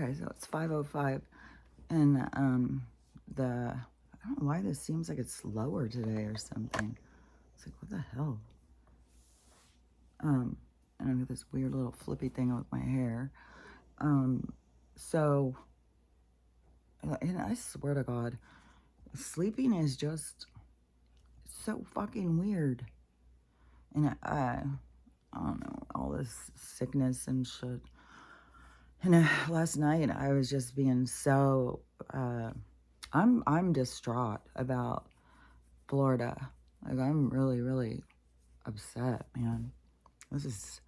Okay, so it's 5:05, and I don't know why this seems like it's slower today or something. It's like, what the hell? Um, and I got this weird little flippy thing with my hair. Um, so, and I swear to God, sleeping is just so fucking weird. And I don't know, all this sickness and shit. And last night I was just being so, I'm distraught about Florida. Like, I'm really, really upset, man. This is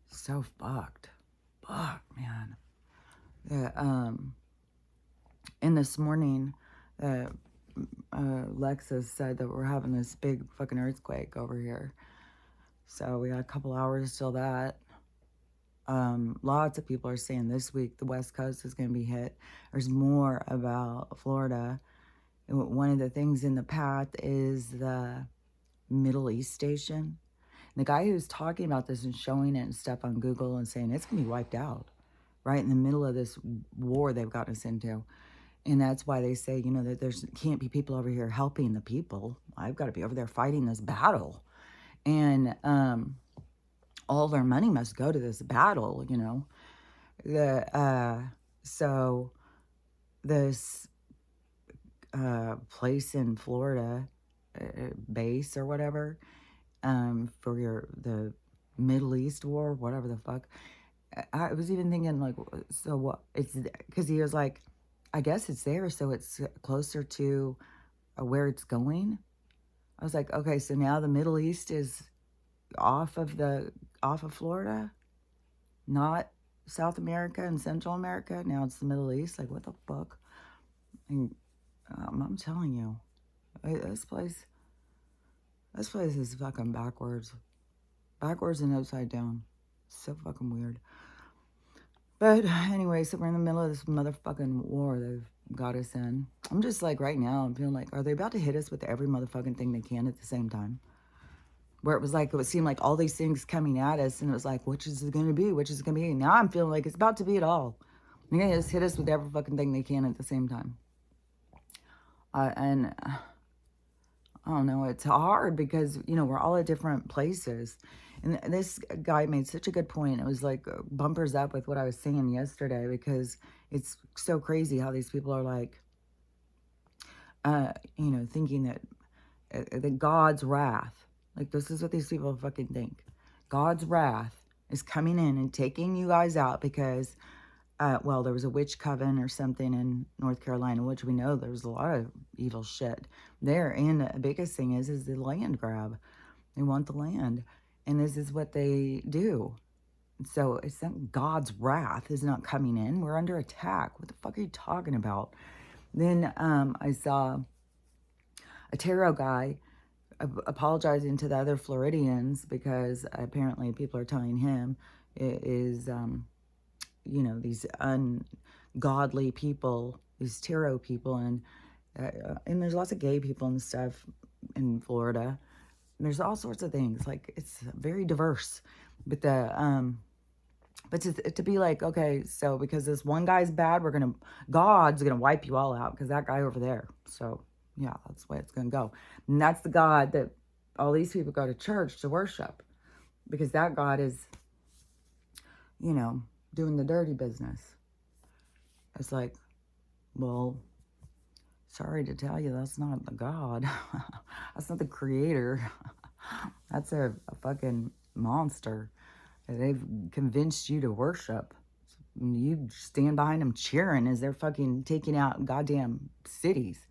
so fucked. Fuck, man. Yeah, and this morning, uh, Lexus said that we're having this big fucking earthquake over here. So we got a couple hours till that. Lots of people are saying this week the West Coast is going to be hit. There's more about Florida. And one of the things in the path is the Middle East station. And the guy who's talking about this and showing it and stuff on Google and saying it's going to be wiped out right in the middle of this war they've gotten us into. And that's why they say, you know, that there's can't be people over here helping the people. I've got to be over there fighting this battle. And all their money must go to this battle, you know. So this place in Florida, base or whatever, for the Middle East war, whatever the fuck. I was even thinking, like, so what? It's because he was like, I guess it's there, so it's closer to where it's going. I was like, okay, so now the Middle East is off of Florida, not South America and Central America. Now it's the Middle East. Like, what the fuck? And I'm telling you, this place is fucking backwards and upside down. So fucking weird. But anyway, so we're in the middle of this motherfucking war they've got us in. I'm just like, right now, I'm feeling like, are they about to hit us with every motherfucking thing they can at the same time? Where it was like, it would seem like all these things coming at us, and it was like, which is it going to be? Which is it going to be? Now I'm feeling like it's about to be it all. They're going to just hit us with every fucking thing they can at the same time. And I don't know, it's hard because, you know, we're all at different places. And this guy made such a good point. It was like bumpers up with what I was saying yesterday, because it's so crazy how these people are like, you know, thinking that God's wrath, like this is what these people fucking think. God's wrath is coming in and taking you guys out because, well, there was a witch coven or something in North Carolina, which we know there's a lot of evil shit there. And the biggest thing is the land grab. They want the land. And this is what they do. So it's not God's wrath is not coming in. We're under attack. What the fuck are you talking about? Then I saw a tarot guy apologizing to the other Floridians because apparently people are telling him it is, you know, these ungodly people, these tarot people, and there's lots of gay people and stuff in Florida. There's all sorts of things. Like, it's very diverse. But to be like, okay, so because this one guy's bad, God's gonna wipe you all out because that guy over there. So yeah, that's the way it's gonna go. And that's the God that all these people go to church to worship, because that God is, you know, doing the dirty business. It's like, well, sorry to tell you, that's not the God. That's not the creator. That's a fucking monster that they've convinced you to worship. You stand behind them cheering as they're fucking taking out goddamn cities.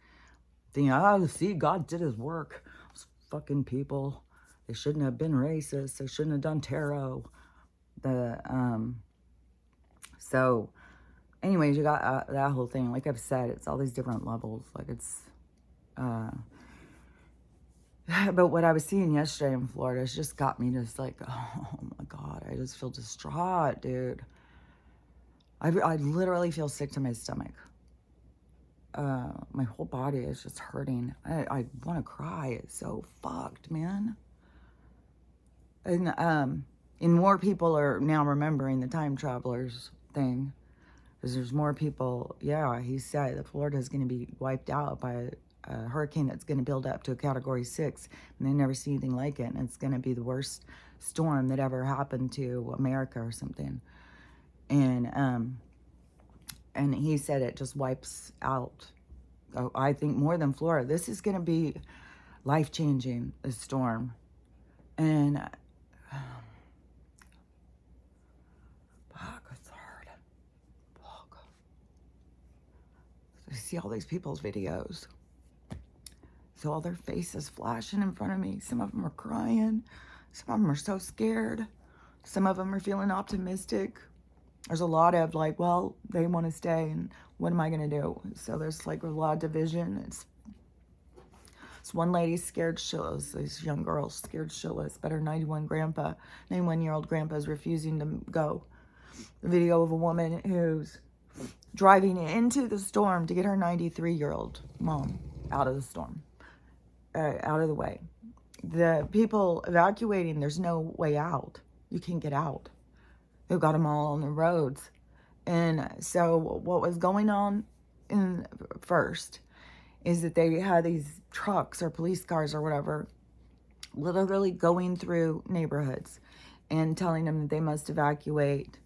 Thinking, oh, see, God did his work. Those fucking people, they shouldn't have been racist. They shouldn't have done tarot. So anyways, you got that whole thing. Like I've said, it's all these different levels. Like it's, but what I was seeing yesterday in Florida has just got me just like, oh my God, I just feel distraught, dude. I literally feel sick to my stomach. My whole body is just hurting. I want to cry. It's so fucked, man. And more people are now remembering the time travelers thing. Because there's more people. Yeah, he said that Florida is going to be wiped out by a hurricane that's going to build up to a Category 6. And they never see anything like it. And it's going to be the worst storm that ever happened to America or something. And he said it just wipes out, I think, more than Florida. This is going to be life-changing, this storm. And fuck, it's hard. Fuck. I see all these people's videos. So all their faces flashing in front of me. Some of them are crying. Some of them are so scared. Some of them are feeling optimistic. There's a lot of like, well, they want to stay, and what am I going to do? So there's like a lot of division. It's one lady scared shitless. This young girl scared shitless, but her 91-year-old grandpa is refusing to go. The video of a woman who's driving into the storm to get her 93-year-old mom out of the storm, out of the way. The people evacuating, there's no way out. You can't get out. They've got them all on the roads. And so what was going on first is that they had these trucks or police cars or whatever literally going through neighborhoods and telling them that they must evacuate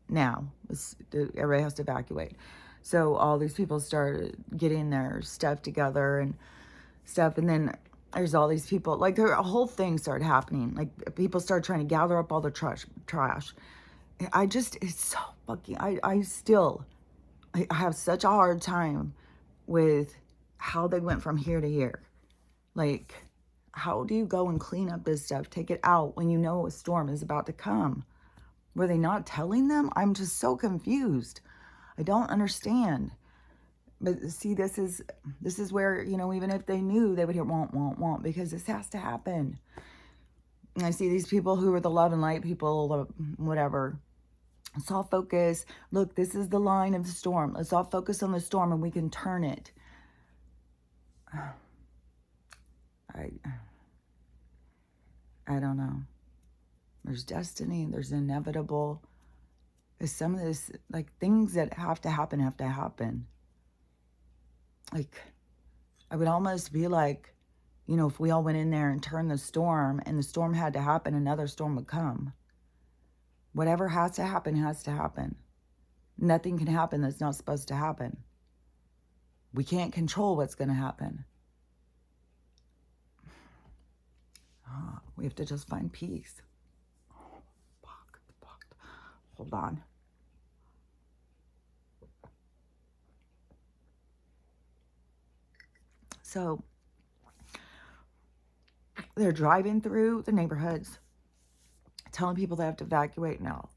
now. Everybody has to evacuate. So all these people started getting their stuff together and stuff. And then there's all these people, like a whole thing started happening. Like people started trying to gather up all the trash. It's so fucking, I have such a hard time with how they went from here to here. Like, how do you go and clean up this stuff, take it out when you know a storm is about to come? Were they not telling them? I'm just so confused. I don't understand. But see, this is where, you know, even if they knew, they would hear won't, because this has to happen. And I see these people who are the love and light people, whatever. Let's all focus. Look, this is the line of the storm. Let's all focus on the storm and we can turn it. I don't know. There's destiny. There's inevitable. There's some of this, like, things that have to happen. Like, I would almost be like, you know, if we all went in there and turned the storm and the storm had to happen, another storm would come. Whatever has to happen, has to happen. Nothing can happen that's not supposed to happen. We can't control what's going to happen. We have to just find peace. Oh, fuck. Hold on. So they're driving through the neighborhoods, telling people they have to evacuate now.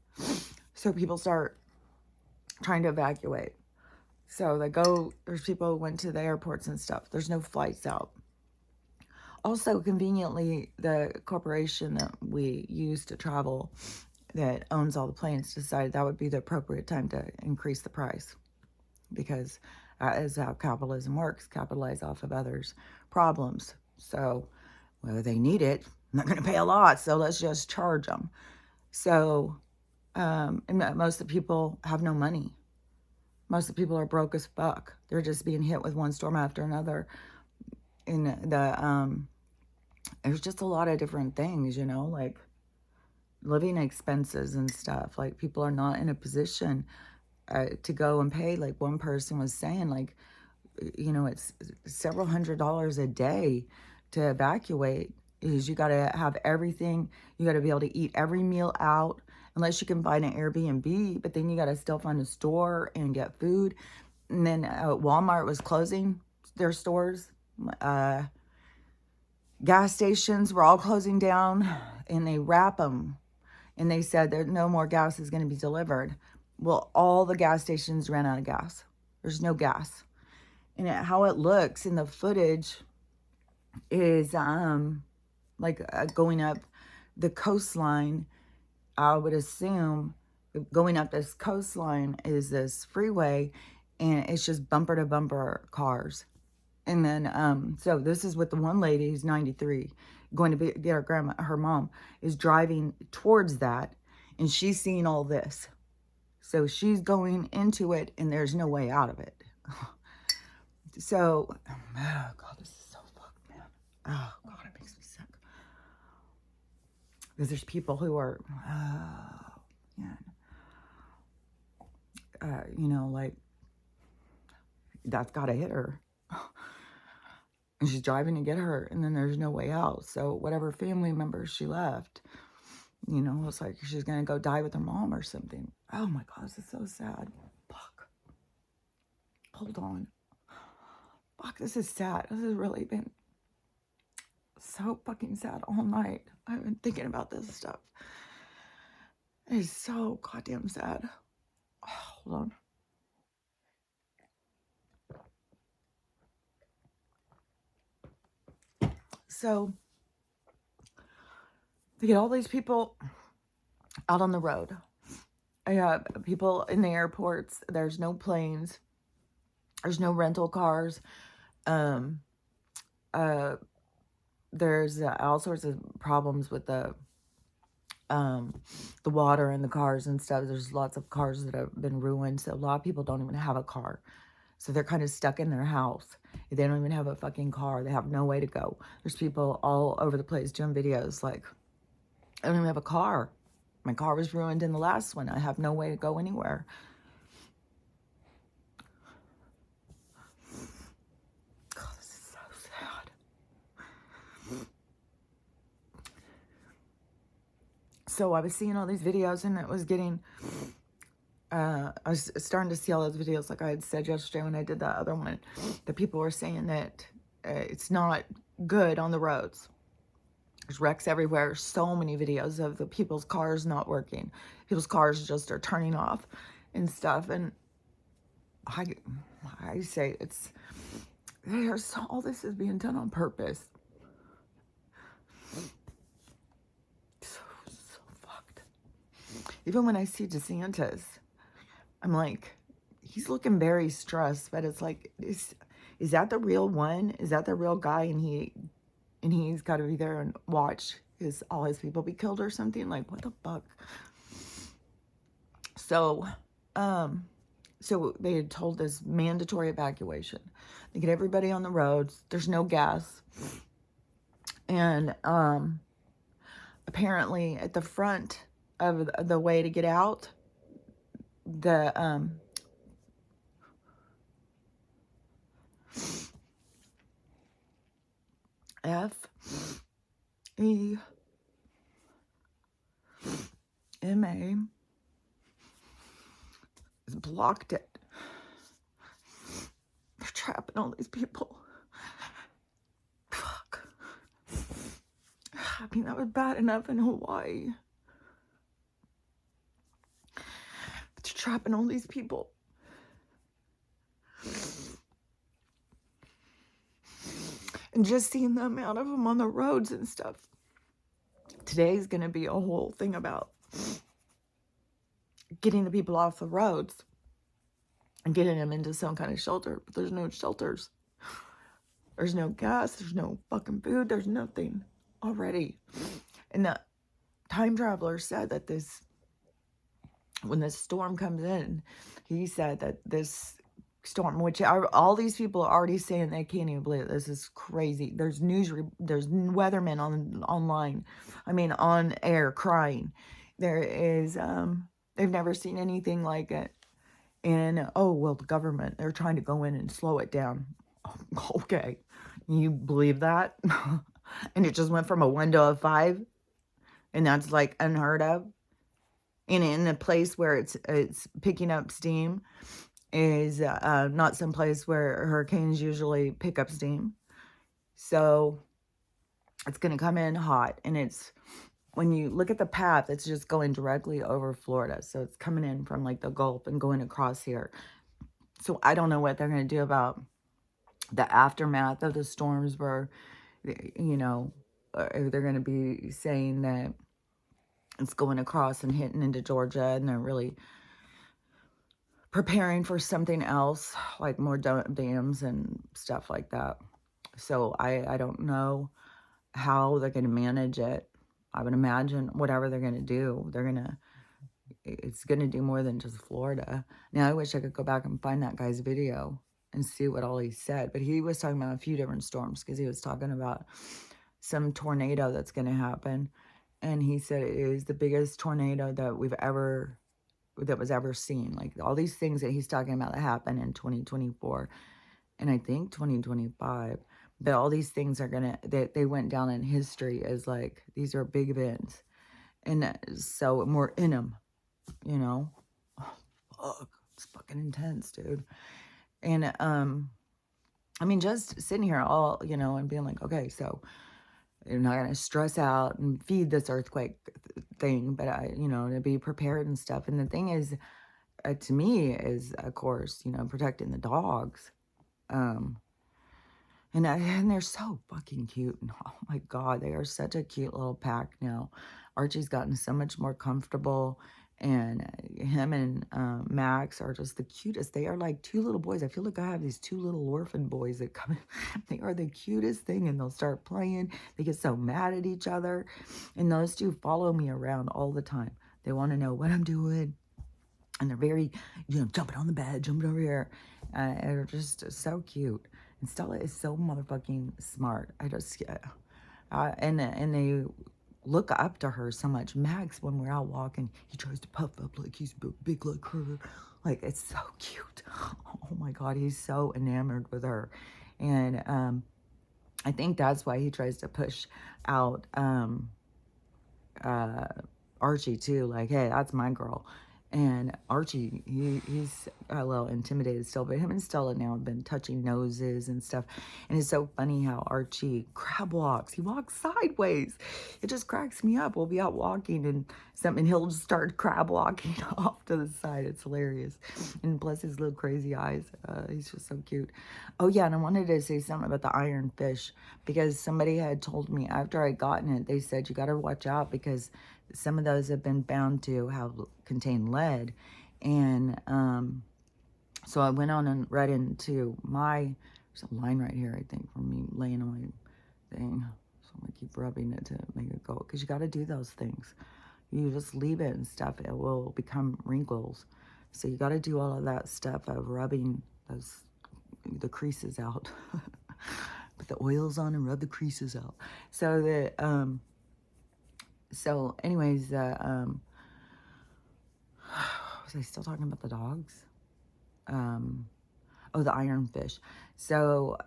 So people start trying to evacuate. So there's people who went to the airports and stuff. There's no flights out. Also, conveniently, the corporation that we use to travel that owns all the planes decided that would be the appropriate time to increase the price. Because that is how capitalism works, capitalize off of others' problems. So whether they need it, I'm not going to pay a lot, so let's just charge them. So, and most of the people have no money. Most of the people are broke as fuck. They're just being hit with one storm after another. There's just a lot of different things, you know, like living expenses and stuff. Like, people are not in a position to go and pay. Like, one person was saying, like, you know, it's several $100s a day to evacuate. Is you got to have everything. You got to be able to eat every meal out, unless you can find an Airbnb, but then you got to still find a store and get food. And then Walmart was closing their stores. Gas stations were all closing down, and they wrap them. And they said that no more gas is going to be delivered. Well, all the gas stations ran out of gas. There's no gas. And how it looks in the footage is going up the coastline. I would assume going up this coastline is this freeway, and it's just bumper to bumper cars. And then, so this is what the one lady who's 93, going to get her mom, is driving towards that, and she's seeing all this. So she's going into it and there's no way out of it. So, oh God, this is so fucked, man. Oh God, it makes me sick. Because there's people who are, you know, like, that's got to hit her. And she's driving to get her, and then there's no way out. So whatever family members she left, you know, it's like she's going to go die with her mom or something. Oh my God, this is so sad. Fuck. Hold on. Fuck, this is sad. This has really been so fucking sad all night. I've been thinking about this stuff. It is so goddamn sad. Oh, hold on. So, to get all these people out on the road. I have people in the airports. There's no planes. There's no rental cars. Um, there's all sorts of problems with the water in the cars and stuff. There's lots of cars that have been ruined. So a lot of people don't even have a car. So they're kind of stuck in their house. They don't even have a fucking car. They have no way to go. There's people all over the place doing videos like, I don't even have a car. My car was ruined in the last one. I have no way to go anywhere. God, this is so sad. So I was seeing all these videos and it was getting, I was starting to see all those videos like I had said yesterday when I did that other one. The people were saying that it's not good on the roads. There's wrecks everywhere. So many videos of the people's cars not working. People's cars just are turning off and stuff. And I say all this is being done on purpose. So fucked. Even when I see DeSantis, I'm like, he's looking very stressed, but it's like, is that the real one? Is that the real guy? And he's got to be there and watch all his people be killed or something. Like, what the fuck? So, so they had told this mandatory evacuation. They get everybody on the roads. There's no gas. And, apparently at the front of the way to get out, the, FEMA has blocked it. They're trapping all these people. Fuck. I mean, that was bad enough in Hawaii. But they're trapping all these people. And just seeing the amount of them on the roads and stuff. Today's going to be a whole thing about getting the people off the roads and getting them into some kind of shelter. But there's no shelters. There's no gas. There's no fucking food. There's nothing already. And the time traveler said that when this storm comes in, he said that this storm, which all these people are already saying they can't even believe it. This is crazy. There's there's weathermen online, on air crying. There is, they've never seen anything like it. And, oh, well, the government, they're trying to go in and slow it down. Okay. You believe that? And it just went from a 1 to a 5. And that's like unheard of. And in a place where it's picking up steam is not some place where hurricanes usually pick up steam. So it's going to come in hot. And when you look at the path, it's just going directly over Florida. So it's coming in from like the Gulf and going across here. So I don't know what they're going to do about the aftermath of the storms where, you know, they're going to be saying that it's going across and hitting into Georgia and they're really preparing for something else, like more dams and stuff like that. So I don't know how they're going to manage it. I would imagine whatever they're going to do, they're going to it's going to do more than just Florida. Now, I wish I could go back and find that guy's video and see what all he said. But he was talking about a few different storms because he was talking about some tornado that's going to happen. And he said it is the biggest tornado that was ever seen. Like all these things that he's talking about that happened in 2024 and I think 2025. But all these things are going to, they went down in history as like, these are big events. And so we're in them, you know? Oh, fuck. It's fucking intense, dude. And, I mean, just sitting here all, and being like, okay, so you're not going to stress out and feed this earthquake thing, but to be prepared and stuff. And the thing is, to me, is, of course, protecting the dogs. And they're so fucking cute. And oh my God, they are such a cute little pack now. Archie's gotten so much more comfortable. And him and Max are just the cutest. They are like two little boys. I feel like I have these two little orphan boys that come in. They are the cutest thing. And they'll start playing. They get so mad at each other. And those two follow me around all the time. They want to know what I'm doing. And they're very, jumping on the bed, jumping over here. They're just so cute. And Stella is so motherfucking smart. And they look up to her so much. Max, when we're out walking, he tries to puff up like he's big like her. Like, it's so cute. Oh my God, he's so enamored with her. And I think that's why he tries to push out Archie too. Like, hey, that's my girl. And Archie, he's a little intimidated still, but him and Stella now have been touching noses and stuff. And it's so funny how Archie crab walks. He walks sideways. It just cracks me up. We'll be out walking and he'll just start crab walking off to the side. It's hilarious. And plus his little crazy eyes. He's just so cute. Oh yeah, and I wanted to say something about the iron fish because somebody had told me after I gotten it, they said you got to watch out because some of those have been found to contain lead. And so I went on and read into there's a line right here, I think, from me laying on my thing. So I'm going to keep rubbing it to make it go. Because you got to do those things. You just leave it and stuff, it will become wrinkles. So you got to do all of that stuff of rubbing the creases out. Put the oils on and rub the creases out. So that, so anyways, was I still talking about the dogs? Oh, the ironfish. So,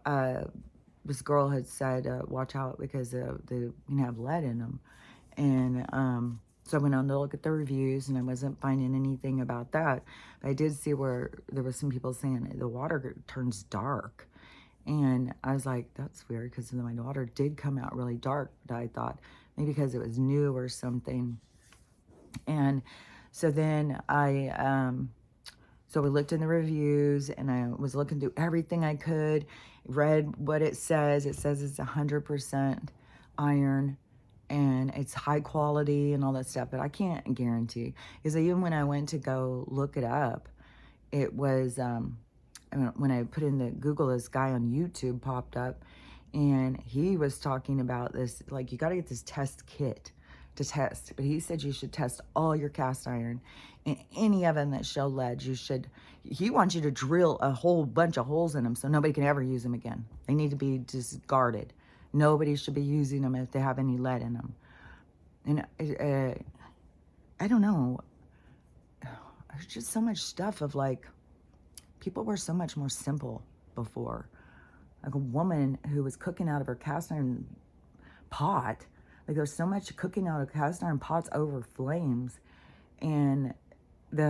this girl had said, watch out because they can have lead in them. And, so I went on to look at the reviews and I wasn't finding anything about that. But I did see where there was some people saying the water turns dark. And I was like, that's weird because my water did come out really dark. But I thought maybe because it was new or something. And so then so we looked in the reviews and I was looking through everything I could, read what it says. It says it's 100% iron and it's high quality and all that stuff, but I can't guarantee. Because even when I went to go look it up, it was, when I put in the Google, this guy on YouTube popped up and he was talking about this, like you got to get this test kit to test, but he said you should test all your cast iron and any of them that show lead. He wants you to drill a whole bunch of holes in them so nobody can ever use them again. They need to be discarded. Nobody should be using them if they have any lead in them. And I don't know. There's just so much stuff of like, people were so much more simple before. Like a woman who was cooking out of her cast iron pot. Like there's so much cooking out of cast iron pots over flames. And with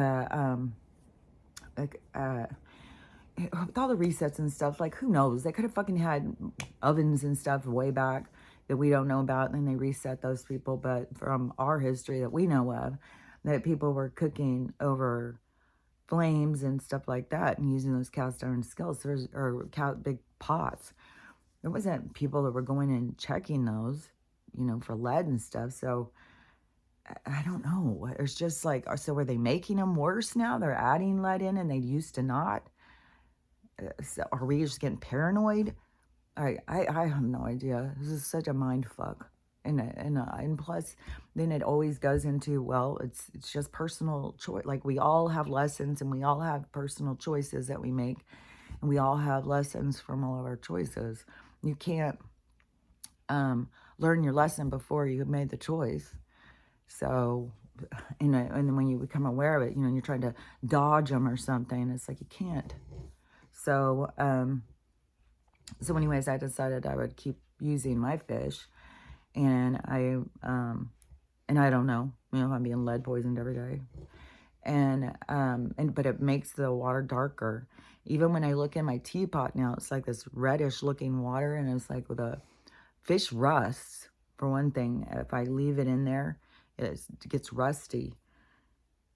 all the resets and stuff, like who knows? They could have fucking had ovens and stuff way back that we don't know about, and then they reset those people. But from our history that we know of, that people were cooking over flames and stuff like that and using those cast iron skillets or big pots. There wasn't people that were going and checking those, for lead and stuff. So I don't know. It's just like, so are they making them worse now? They're adding lead in and they used to not. So are we just getting paranoid? I have no idea. This is such a mind fuck. And plus, then it always goes into, well, it's just personal choice. Like, we all have lessons, and we all have personal choices that we make, and we all have lessons from all of our choices. You can't learn your lesson before you have made the choice. So, and then when you become aware of it, you're trying to dodge them or something. It's like you can't. So, so anyways, I decided I would keep using my fish, and I don't know, if I'm being lead poisoned every day, but it makes the water darker. Even when I look in my teapot now, it's like this reddish looking water, and it's like with a fish rusts, for one thing. If I leave it in there, it gets rusty.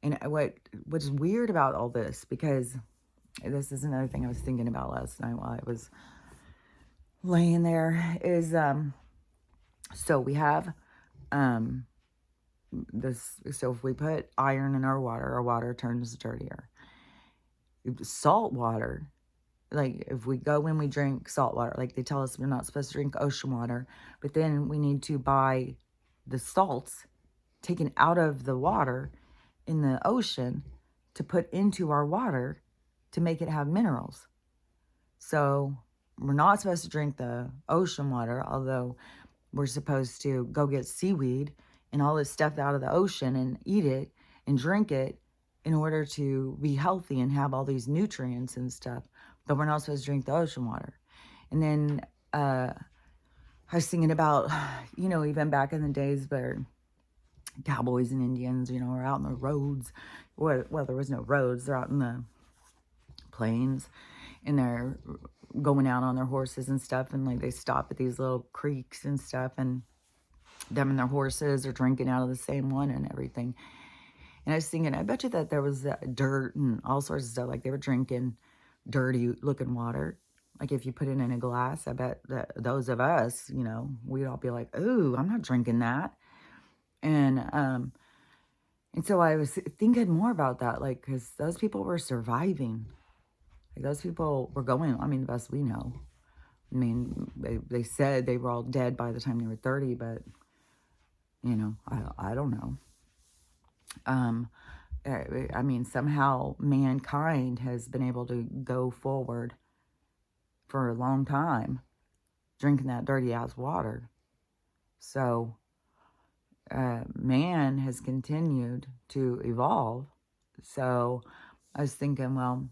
And what's weird about all this, because this is another thing I was thinking about last night while I was laying there, is so we have this. So if we put iron in our water turns dirtier. Salt water, like if we go when we drink salt water, like they tell us we're not supposed to drink ocean water, but then we need to buy the salts taken out of the water in the ocean to put into our water to make it have minerals. So we're not supposed to drink the ocean water, although we're supposed to go get seaweed and all this stuff out of the ocean and eat it and drink it in order to be healthy and have all these nutrients and stuff. But we're not supposed to drink the ocean water. And then I was thinking about, even back in the days where cowboys and Indians, are out in the roads. Well, there was no roads. They're out in the plains, and they're going out on their horses and stuff. And like they stop at these little creeks and stuff, and them and their horses are drinking out of the same one and everything. And I was thinking, I bet you that there was dirt and all sorts of stuff. Like they were drinking dirty looking water. Like if you put it in a glass, I bet that those of us, we'd all be like, ooh, I'm not drinking that. And so I was thinking more about that, like, because those people were surviving. Like those people were going, the best we know. They said they were all dead by the time they were 30, but, I don't know. Somehow mankind has been able to go forward for a long time drinking that dirty ass water. So man has continued to evolve. So I was thinking, well,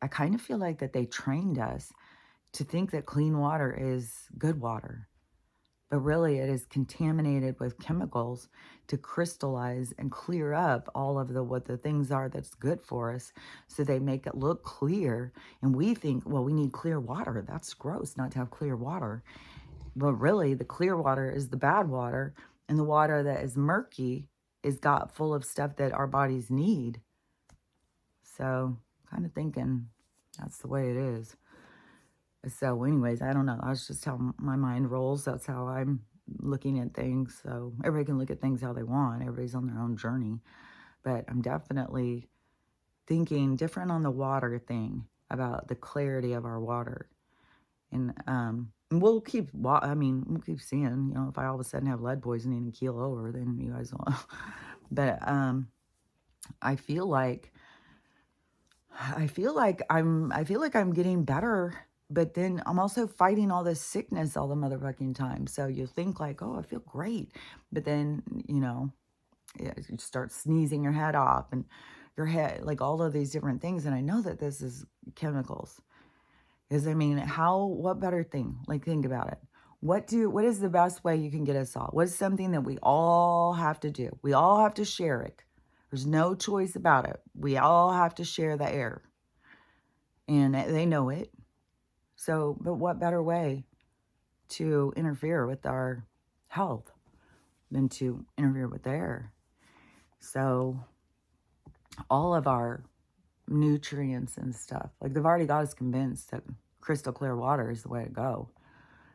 I kind of feel like that they trained us to think that clean water is good water. But really, it is contaminated with chemicals to crystallize and clear up all of what the things are that's good for us. So they make it look clear. And we think, well, we need clear water. That's gross not to have clear water. But really, the clear water is the bad water. And the water that is murky is got full of stuff that our bodies need. So kind of thinking that's the way it is. So anyways, I don't know. That's just how my mind rolls. That's how I'm looking at things. So everybody can look at things how they want. Everybody's on their own journey. But I'm definitely thinking different on the water thing, about the clarity of our water. And we'll keep seeing, if I all of a sudden have lead poisoning and keel over, then you guys will. But I feel like I'm getting better. But then I'm also fighting all this sickness all the motherfucking time. So you think like, oh, I feel great. But then, you start sneezing your head off and your head, like all of these different things. And I know that this is chemicals. Because, what better thing? Like, think about it. What is the best way you can get us all? What is something that we all have to do? We all have to share it. There's no choice about it. We all have to share the air. And they know it. So, but what better way to interfere with our health than to interfere with the air? So, all of our nutrients and stuff, like they've already got us convinced that crystal clear water is the way to go.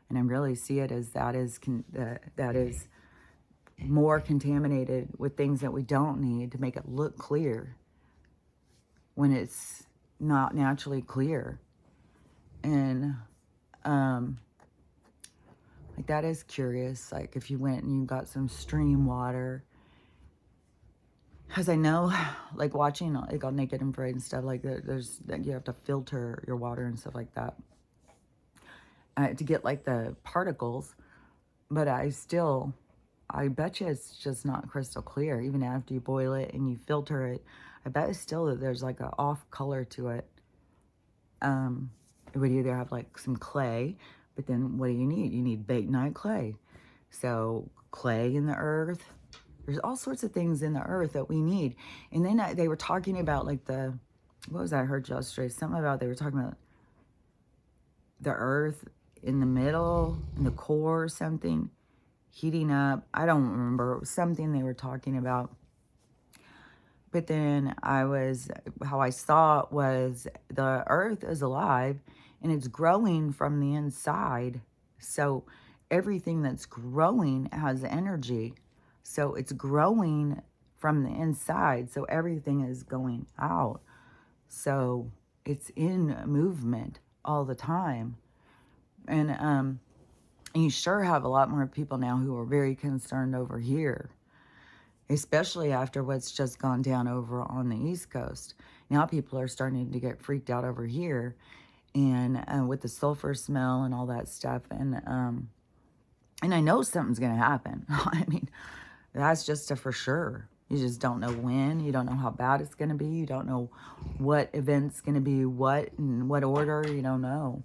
And I really see it as that is more contaminated with things that we don't need to make it look clear when it's not naturally clear. And Like, that is curious. Like, if you went and you got some stream water. Because I know, like, watching, like, on Naked and Afraid and stuff, like, there's, like, you have to filter your water and stuff like that to get, like, the particles. But I bet you it's just not crystal clear. Even after you boil it and you filter it, I bet it's still that there's, like, a off color to it. It would either have, like, some clay, but then what do you need? You need bakenite clay. So clay in the earth. There's all sorts of things in the earth that we need. And then they were talking about, like, what was that I heard yesterday? Something about, they were talking about the earth in the middle, in the core or something, heating up. I don't remember. It was something they were talking about. But then how I saw it was the earth is alive and it's growing from the inside. So everything that's growing has energy. So it's growing from the inside. So everything is going out. So it's in movement all the time. And you sure have a lot more people now who are very concerned over here, especially after what's just gone down over on the East Coast. Now people are starting to get freaked out over here, and with the sulfur smell and all that stuff. And I know something's going to happen. I mean, that's just a for sure. You just don't know when. You don't know how bad it's going to be. You don't know what event's going to be what in what order. You don't know.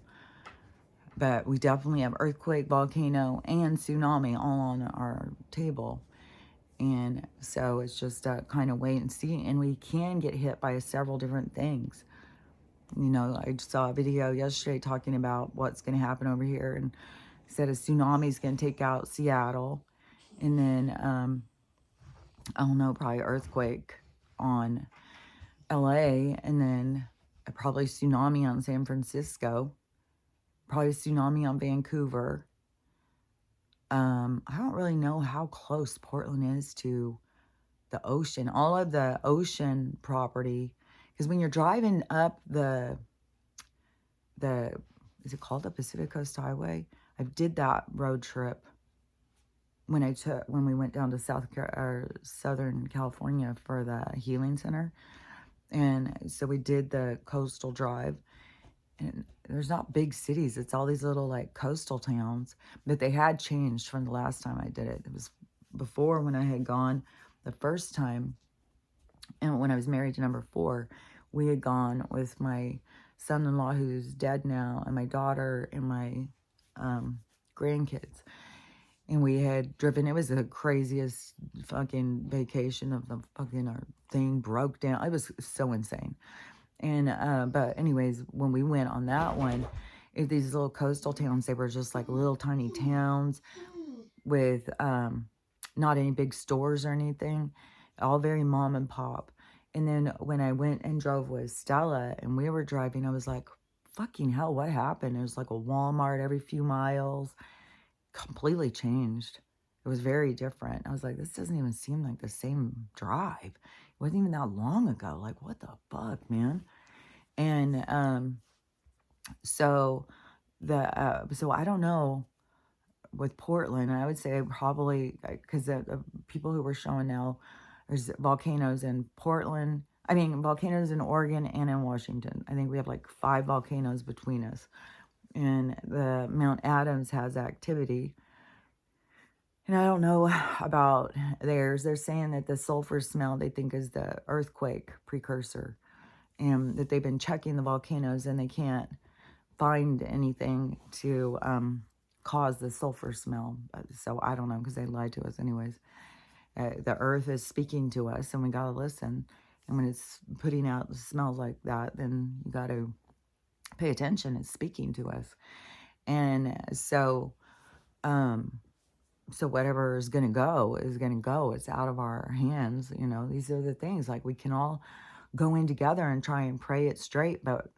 But we definitely have earthquake, volcano, and tsunami all on our table. And so it's just kind of wait and see. And we can get hit by several different things. You know, I saw a video yesterday talking about what's going to happen over here. And said a tsunami is going to take out Seattle. And then, I don't know, probably earthquake on LA. And then probably tsunami on San Francisco. Probably tsunami on Vancouver. I don't really know how close Portland is to the ocean. All of the ocean property, because when you're driving up is it called the Pacific Coast Highway? I did that road trip when we went down to Southern California for the healing center. And so we did the coastal drive. And there's not big cities. It's all these little, like, coastal towns. But they had changed from the last time I did it. It was before, when I had gone the first time. And when I was married to number 4, we had gone with my son-in-law, who's dead now, and my daughter and my grandkids. And we had driven. It was the craziest fucking vacation of the fucking, our thing broke down. It was so insane. And, but anyways, when we went on that one, these little coastal towns, they were just like little tiny towns with, not any big stores or anything, all very mom and pop. And then when I went and drove with Stella and we were driving, I was like, fucking hell, what happened? It was like a Walmart every few miles, completely changed. It was very different. I was like, this doesn't even seem like the same drive. It wasn't even that long ago. Like, what the fuck, man? And so so I don't know with Portland. I would say probably, because the people who were showing now, there's volcanoes in Portland. I mean, volcanoes in Oregon and in Washington. I think we have like 5 volcanoes between us. And the Mount Adams has activity. And I don't know about theirs. They're saying that the sulfur smell, they think, is the earthquake precursor. And that they've been checking the volcanoes and they can't find anything to cause the sulfur smell. So I don't know, because they lied to us anyways. The earth is speaking to us and we got to listen. And when it's putting out smells like that, then you got to pay attention. It's speaking to us. And so whatever is going to go is going to go. It's out of our hands. You know, these are the things, like, we can all go in together and try and pray it straight, but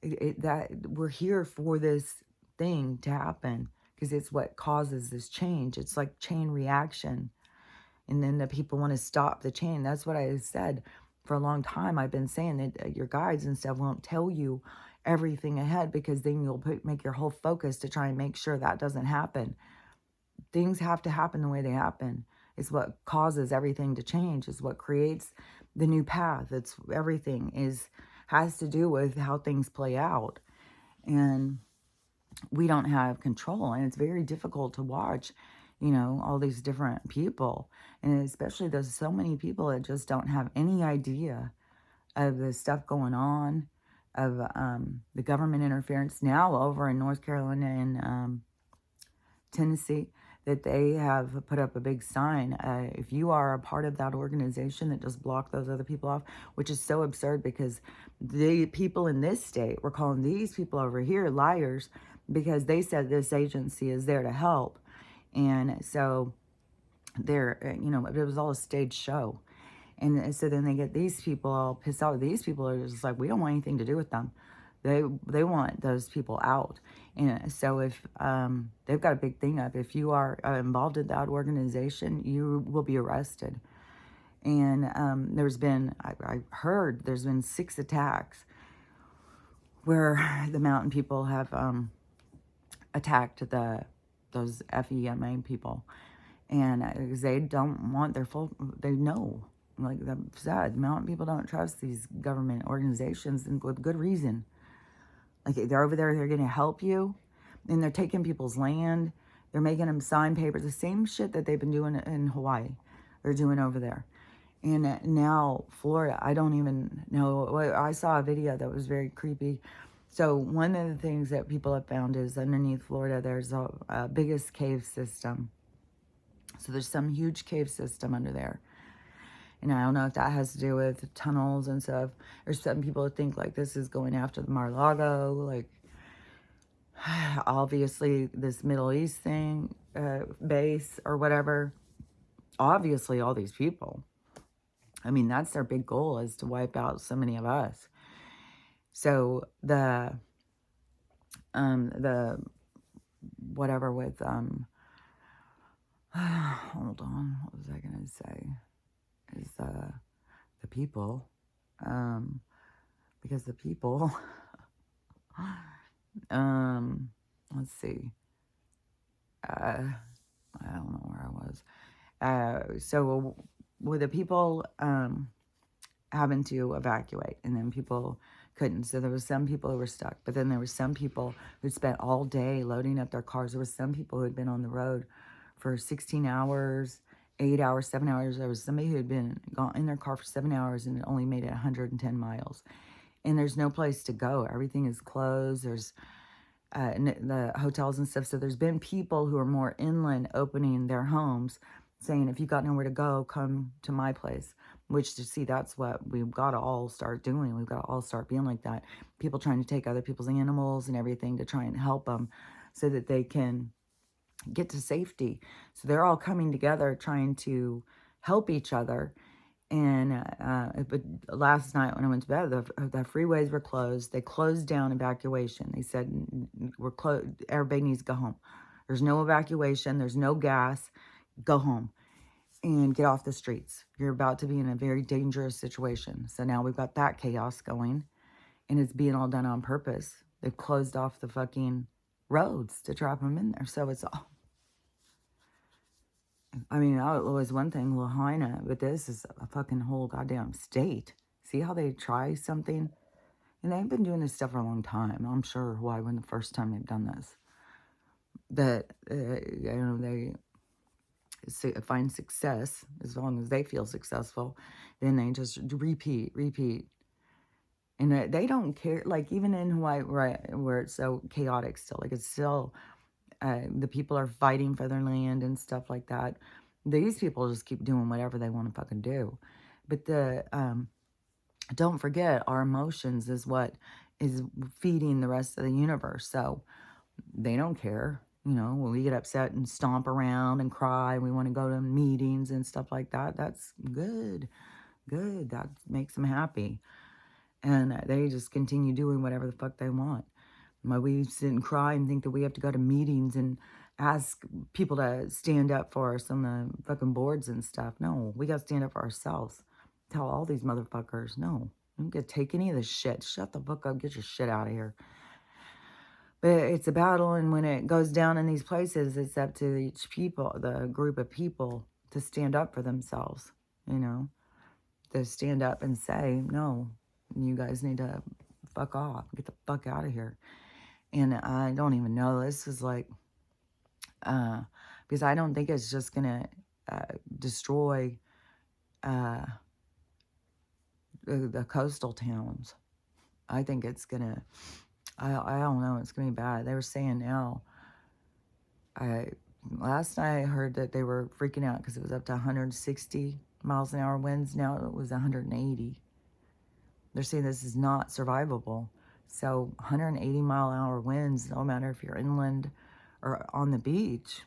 that we're here for this thing to happen, because it's what causes this change. It's like chain reaction. And then the people want to stop the chain. That's what I said. for a long time, I've been saying that your guides and stuff won't tell you everything ahead, because then you'll make your whole focus to try and make sure that doesn't happen. Things have to happen the way they happen. It's what causes everything to change. It's what creates the new path. It's everything has to do with how things play out. And we don't have control, and it's very difficult to watch, all these different people. And especially there's so many people that just don't have any idea of the stuff going on, of the government interference now over in North Carolina and Tennessee, that they have put up a big sign. If you are a part of that organization that just blocked those other people off, which is so absurd, because the people in this state were calling these people over here liars, because they said this agency is there to help. And so it was all a stage show. And so then they get these people all pissed off. These people are just like, we don't want anything to do with them. They want those people out. And so if they've got a big thing up, if you are involved in that organization, you will be arrested. And I heard there's been 6 attacks where the mountain people have attacked those FEMA people. And they don't want they know. Like that said, mountain people don't trust these government organizations, and with good reason. Like, they're over there, they're going to help you, and they're taking people's land. They're making them sign papers. The same shit that they've been doing in Hawaii, they're doing over there. And now Florida, I don't even know. I saw a video that was very creepy. So one of the things that people have found is underneath Florida, there's a biggest cave system. So there's some huge cave system under there. And I don't know if that has to do with tunnels and stuff. There's some people that think like this is going after the Mar-a-Lago, like obviously this Middle East thing, base or whatever. Obviously all these people. I mean, that's their big goal, is to wipe out so many of us. So the whatever with, hold on, what was I going to say? Is the people, because the people, let's see, I don't know where I was. So with the people having to evacuate, and then people couldn't. So there was some people who were stuck, but then there were some people who spent all day loading up their cars. There was some people who had been on the road for 16 hours, 8 hours, 7 hours. There was somebody who had been gone in their car for 7 hours and only made it 110 miles. And there's no place to go. Everything is closed. There's the hotels and stuff. So there's been people who are more inland opening their homes, saying, if you got nowhere to go, come to my place. Which, to see, that's what we've got to all start doing. We've got to all start being like that. People trying to take other people's animals and everything to try and help them so that they can get to safety. So they're all coming together trying to help each other. And but last night when I went to bed, the freeways were closed. They closed down evacuation. They said, we're closed. Everybody needs to go home. There's no evacuation. There's no gas. Go home and get off the streets. You're about to be in a very dangerous situation. So now we've got that chaos going, and it's being all done on purpose. They've closed off the fucking roads to trap them in there. So it's all, I mean, it was one thing, Lahaina, but this is a fucking whole goddamn state. See how they try something? And they've been doing this stuff for a long time. I'm sure why when the first time they've done this. That, they find success, as long as they feel successful, then they just repeat. And they don't care, like even in Hawaii, right, where it's so chaotic still, like it's still, the people are fighting for their land and stuff like that. These people just keep doing whatever they want to fucking do. But don't forget, our emotions is what is feeding the rest of the universe. So they don't care. When we get upset and stomp around and cry, we want to go to meetings and stuff like that. That's good. That makes them happy. And they just continue doing whatever the fuck they want. We sit and cry and think that we have to go to meetings and ask people to stand up for us on the fucking boards and stuff. No, we got to stand up for ourselves. Tell all these motherfuckers, no, you don't get to take any of this shit. Shut the fuck up. Get your shit out of here. But it's a battle, and when it goes down in these places, it's up to each people, the group of people, to stand up for themselves, to stand up and say, no, you guys need to fuck off. Get the fuck out of here. And I don't even know. This is like, because I don't think it's just going to destroy the coastal towns. I think it's going to, I don't know, it's going to be bad. They were saying now, last night I heard that they were freaking out because it was up to 160 miles an hour winds. Now it was 180. They're saying this is not survivable. So 180 mile an hour winds, no matter if you're inland or on the beach,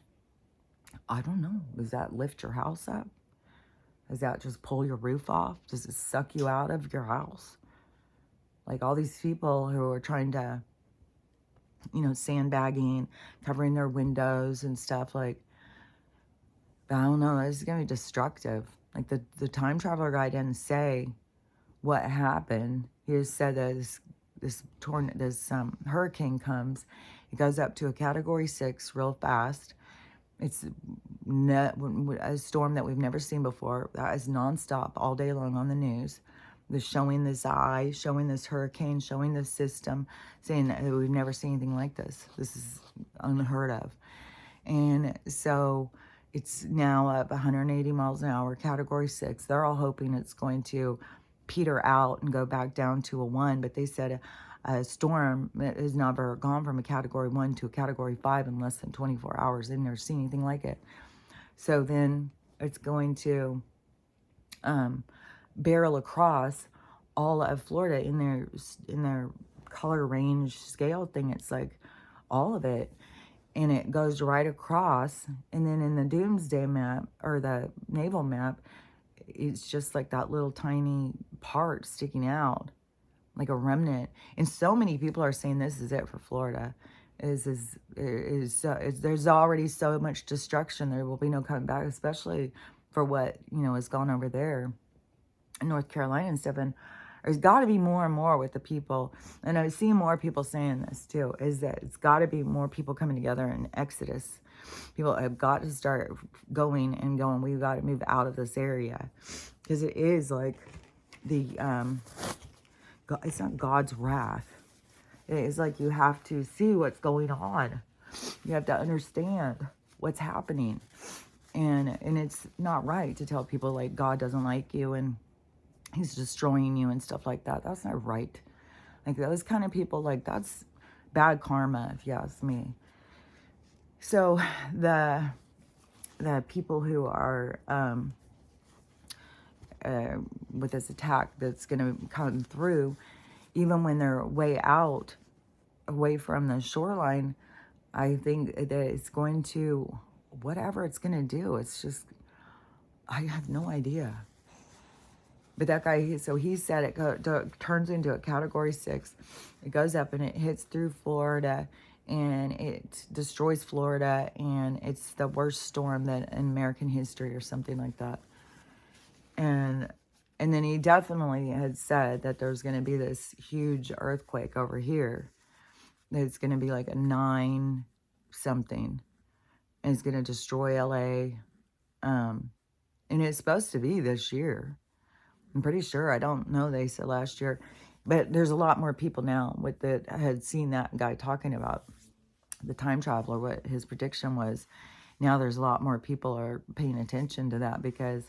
I don't know. Does that lift your house up? Does that just pull your roof off? Does it suck you out of your house? Like all these people who are trying to, sandbagging, covering their windows and stuff, like, I don't know, this is going to be destructive. Like the time traveler guy didn't say what happened. He just said that this hurricane comes. It goes up to a category 6 real fast. It's a storm that we've never seen before. That is nonstop all day long on the news. They're showing this eye, showing this hurricane, showing this system, saying that we've never seen anything like this. This is unheard of. And so it's now up 180 miles an hour, category 6. They're all hoping it's going to peter out and go back down to a 1, but they said a storm has never gone from a category 1 to a category 5 in less than 24 hours. They've never seen anything like it. So then it's going to barrel across all of Florida in their color range scale thing. It's like all of it, and it goes right across. And then in the doomsday map, or the naval map, it's just like that little tiny part sticking out, like a remnant. And so many people are saying this is it for Florida. There's already so much destruction. There will be no coming back, especially for what has gone over there in North Carolina and stuff. And there's got to be more and more with the people. And I've seen more people saying this too, is that it's got to be more people coming together in Exodus. People have got to start going. We've got to move out of this area, because it is like it's not God's wrath. It is like you have to see what's going on. You have to understand what's happening. And it's not right to tell people like God doesn't like you and he's destroying you and stuff like that. That's not right. Like those kind of people, like that's bad karma, if you ask me. So the people who are with this attack that's going to come through, even when they're way out, away from the shoreline, I think that it's going to, whatever it's going to do, it's just, I have no idea. But that guy, so he said it turns into a category 6. It goes up and it hits through Florida, and it destroys Florida, and it's the worst storm that in American history or something like that. And then he definitely had said that there's going to be this huge earthquake over here. It's going to be like a 9 something. And it's going to destroy LA. And it's supposed to be this year. I'm pretty sure. I don't know. They said last year. But there's a lot more people now that had seen that guy talking about the time traveler, what his prediction was. Now there's a lot more people are paying attention to that, because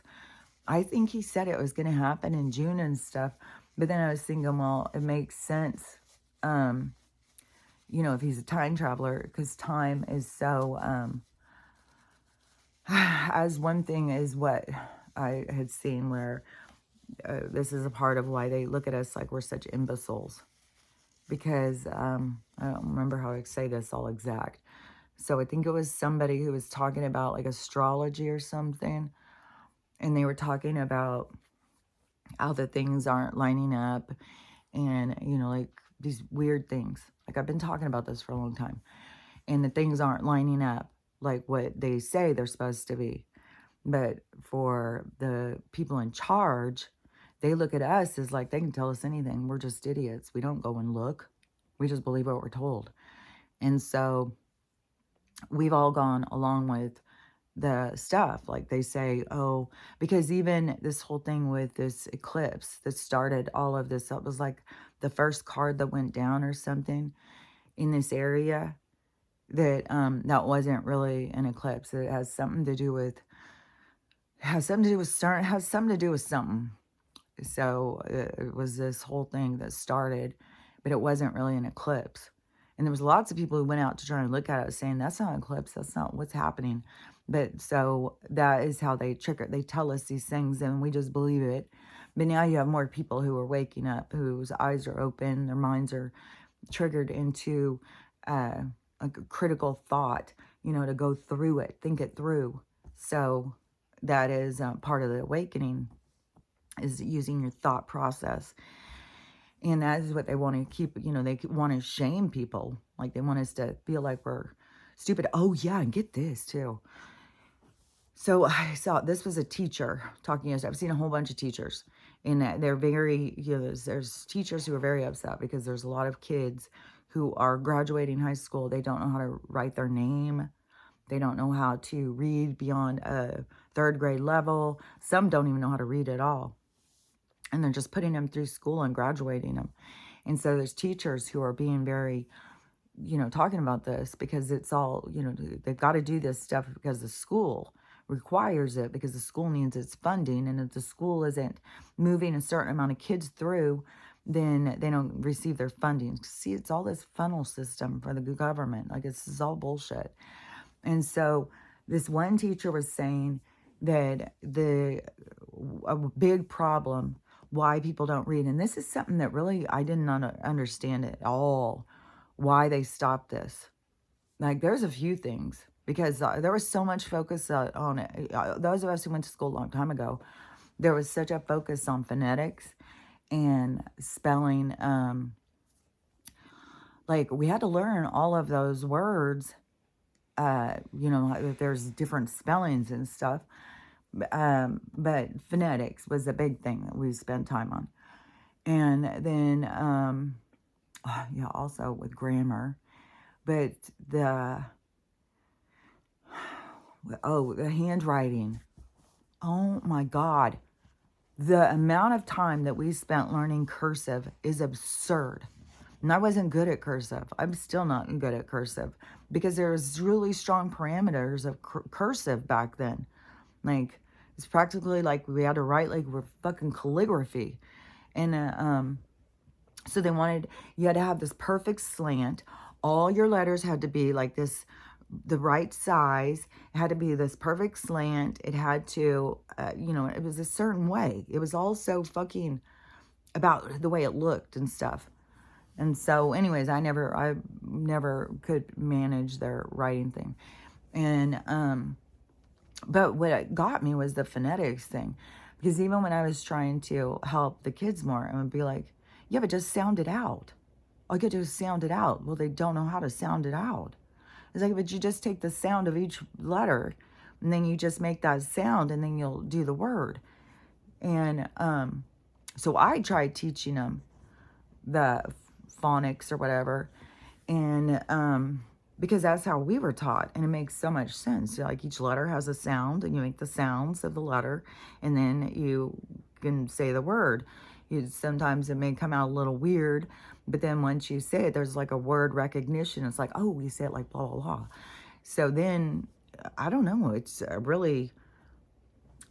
I think he said it was going to happen in June and stuff. But then I was thinking, well, it makes sense, if he's a time traveler, because time is so, as one thing is what I had seen where this is a part of why they look at us like we're such imbeciles. Because I don't remember how to say this all exact. So I think it was somebody who was talking about like astrology or something. And they were talking about how the things aren't lining up. And, like these weird things. Like I've been talking about this for a long time. And the things aren't lining up like what they say they're supposed to be. But for the people in charge, they look at us as like they can tell us anything. We're just idiots. We don't go and look. We just believe what we're told. And so we've all gone along with the stuff. Like they say, oh, because even this whole thing with this eclipse that started all of this, it was like the first card that went down or something in this area that that wasn't really an eclipse. It has something to do with has something to do with something. So it was this whole thing that started, but it wasn't really an eclipse. And there was lots of people who went out to try and look at it saying, that's not an eclipse. That's not what's happening. But so that is how they trick it. They tell us these things and we just believe it. But now you have more people who are waking up, whose eyes are open, their minds are triggered into a critical thought, to go through it, think it through. So that is part of the awakening, is using your thought process. And that is what they want to keep, they want to shame people. Like they want us to feel like we're stupid. Oh yeah, and get this too. So I saw, this was a teacher talking yesterday. I've seen a whole bunch of teachers, and they're very, there's teachers who are very upset because there's a lot of kids who are graduating high school. They don't know how to write their name. They don't know how to read beyond a 3rd grade level. Some don't even know how to read at all. And they're just putting them through school and graduating them. And so there's teachers who are being very, talking about this because it's all, they've got to do this stuff because the school requires it, because the school needs its funding. And if the school isn't moving a certain amount of kids through, then they don't receive their funding. See, it's all this funnel system for the government. Like, this is all bullshit. And so this one teacher was saying that a big problem why people don't read, and this is something that really I didn't understand at all, why they stopped this. Like, there's a few things, because there was so much focus on it. Those of us who went to school a long time ago, there was such a focus on phonetics and spelling. Like, we had to learn all of those words. There's different spellings and stuff. But phonetics was a big thing that we spent time on. And then, also with grammar. But the handwriting. Oh my God. The amount of time that we spent learning cursive is absurd. And I wasn't good at cursive. I'm still not good at cursive because there was really strong parameters of cursive back then. Like, it's practically like we had to write like we're fucking calligraphy. And so they wanted, you had to have this perfect slant. All your letters had to be like this, the right size. It had to be this perfect slant. It had to, it was a certain way. It was also fucking about the way it looked and stuff. And so anyways, I never could manage their writing thing. And, but what got me was the phonetics thing. Because even when I was trying to help the kids more, I would be like, yeah, but just sound it out. All you gotta do is sound it out. Well, they don't know how to sound it out. It's like, but you just take the sound of each letter, and then you just make that sound, and then you'll do the word. And so I tried teaching them the phonics or whatever. And because that's how we were taught, and it makes so much sense. Like, each letter has a sound, and you make the sounds of the letter, and then you can say the word. Sometimes it may come out a little weird, but then once you say it, there's like a word recognition. It's like, oh, we say it like blah, blah, blah. So then, I don't know, it's really,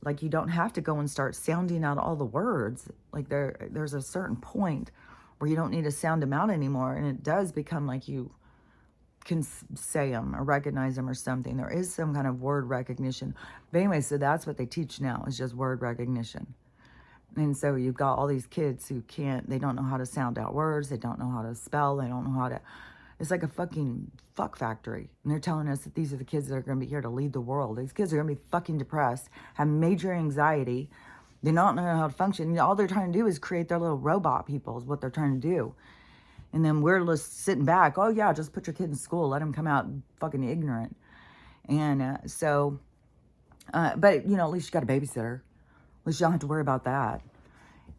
like, you don't have to go and start sounding out all the words. Like, there's a certain point where you don't need to sound them out anymore, and it does become like you can say them or recognize them or something. There is some kind of word recognition. But anyway, so that's what they teach now, is just word recognition. And so you've got all these kids who they don't know how to sound out words. They don't know how to spell. They don't know how to, it's like a fucking fuck factory. And they're telling us that these are the kids that are going to be here to lead the world. These kids are going to be fucking depressed, have major anxiety. They don't know how to function. All they're trying to do is create their little robot people is what they're trying to do. And then we're just sitting back. Oh, yeah, just put your kid in school. Let them come out fucking ignorant. And but, at least you got a babysitter. At least you don't have to worry about that.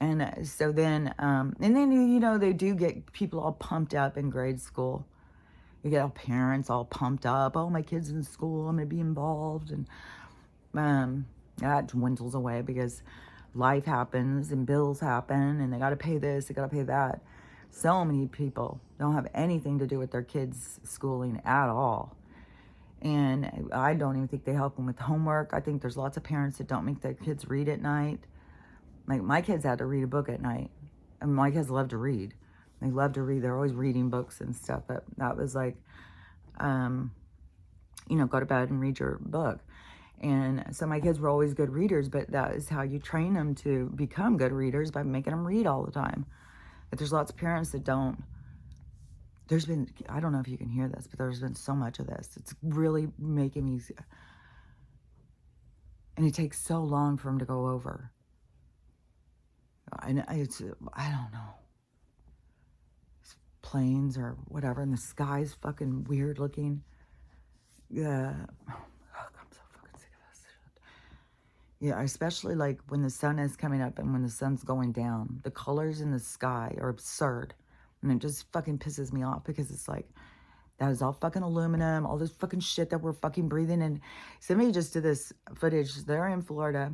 And so then, and then, you know, they do get people all pumped up in grade school. You get all parents all pumped up. Oh, my kid's in school. I'm going to be involved. And that dwindles away because life happens and bills happen and they got to pay this, they got to pay that. So many people don't have anything to do with their kids' schooling at all. And I don't even think they help them with homework. I think there's lots of parents that don't make their kids read at night. Like, my kids had to read a book at night. And my kids love to read. They love to read. They're always reading books and stuff. But that was like, you know, go to bed and read your book. And so my kids were always good readers, but that is how you train them to become good readers, by making them read all the time. But there's lots of parents that don't. There's been, I don't know if you can hear this, but there's been so much of this. It's really making me, and it takes so long for them to go over. And it's, I don't know. It's planes or whatever, and the sky's fucking weird looking. Yeah. I'm so fucking sick of this shit. Yeah, especially like when the sun is coming up and when the sun's going down. The colors in the sky are absurd. And it just fucking pisses me off because it's like, that is all fucking aluminum, all this fucking shit that we're fucking breathing in. Somebody just did this footage. They're in Florida.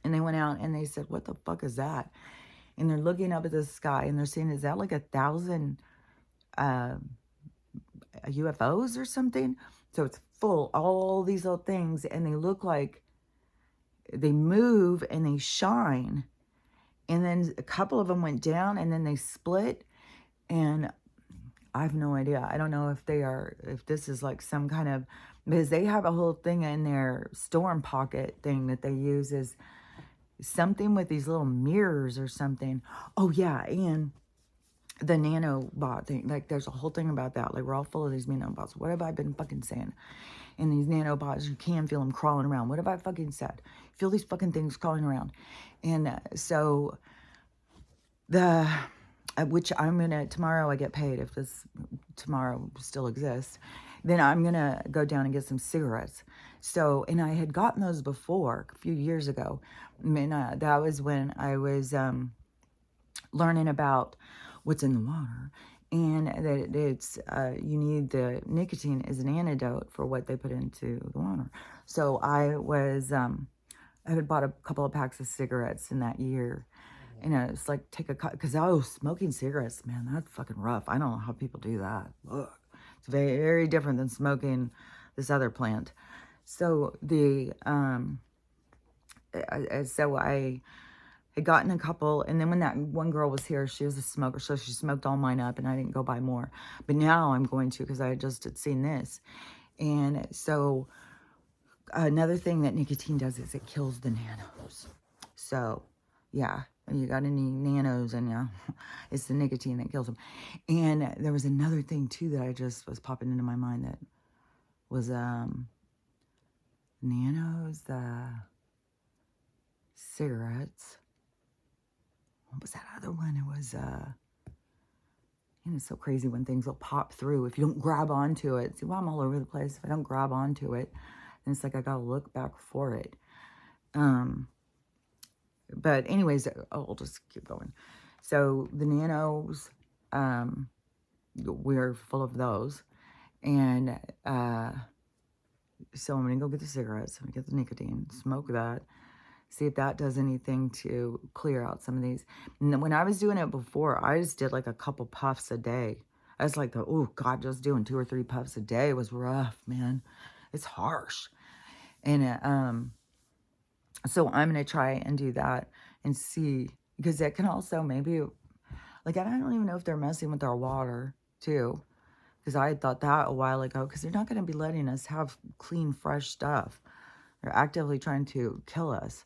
And they went out and they said, what the fuck is that? And they're looking up at the sky and they're saying, is that like 1,000 UFOs or something? So it's full, all these little things, and they look like they move and they shine. And then a couple of them went down and then they split. And I have no idea. I don't know if they are, if this is like some kind of, because they have a whole thing in their storm pocket thing that they use as something with these little mirrors or something. Oh yeah, and the nanobot thing, like there's a whole thing about that. Like, we're all full of these nanobots. What have I been fucking saying? And these nanobots, you can feel them crawling around. What have I fucking said? Feel these fucking things crawling around. And so the, which I'm gonna, tomorrow I get paid, if this tomorrow still exists, then I'm gonna go down and get some cigarettes. So, and I had gotten those before, a few years ago. I mean, that was when I was learning about what's in the water, and that it's, you need the nicotine as an antidote for what they put into the water. So I was, I had bought a couple of packs of cigarettes in that year. And it's like, take a cut, because smoking cigarettes, man, that's fucking rough. I don't know how people do that. Ugh. It's very, very different than smoking this other plant. So the, so I had gotten a couple, and then when that one girl was here, she was a smoker, so she smoked all mine up, and I didn't go buy more. But now I'm going to, because I just had seen this. And so another thing that nicotine does is it kills the nanos. So, yeah. When you got any nanos in you, it's the nicotine that kills them. And there was another thing too that I just was popping into my mind that was nanos, the cigarettes. What was that other one? It was and it's so crazy when things will pop through if you don't grab onto it. See, well, I'm all over the place. If I don't grab onto it, then it's like I gotta look back for it. But anyways, I'll just keep going. So the nanos, we're full of those. And so I'm going to go get the cigarettes. I'm going to get the nicotine, smoke that, see if that does anything to clear out some of these. And then when I was doing it before, I just did like a couple puffs a day. I was like, oh God, just doing 2 or 3 puffs a day was rough, man. It's harsh. And so I'm going to try and do that and see, because that can also maybe, like, I don't even know if they're messing with our water too, because I had thought that a while ago, because they're not going to be letting us have clean, fresh stuff. They're actively trying to kill us.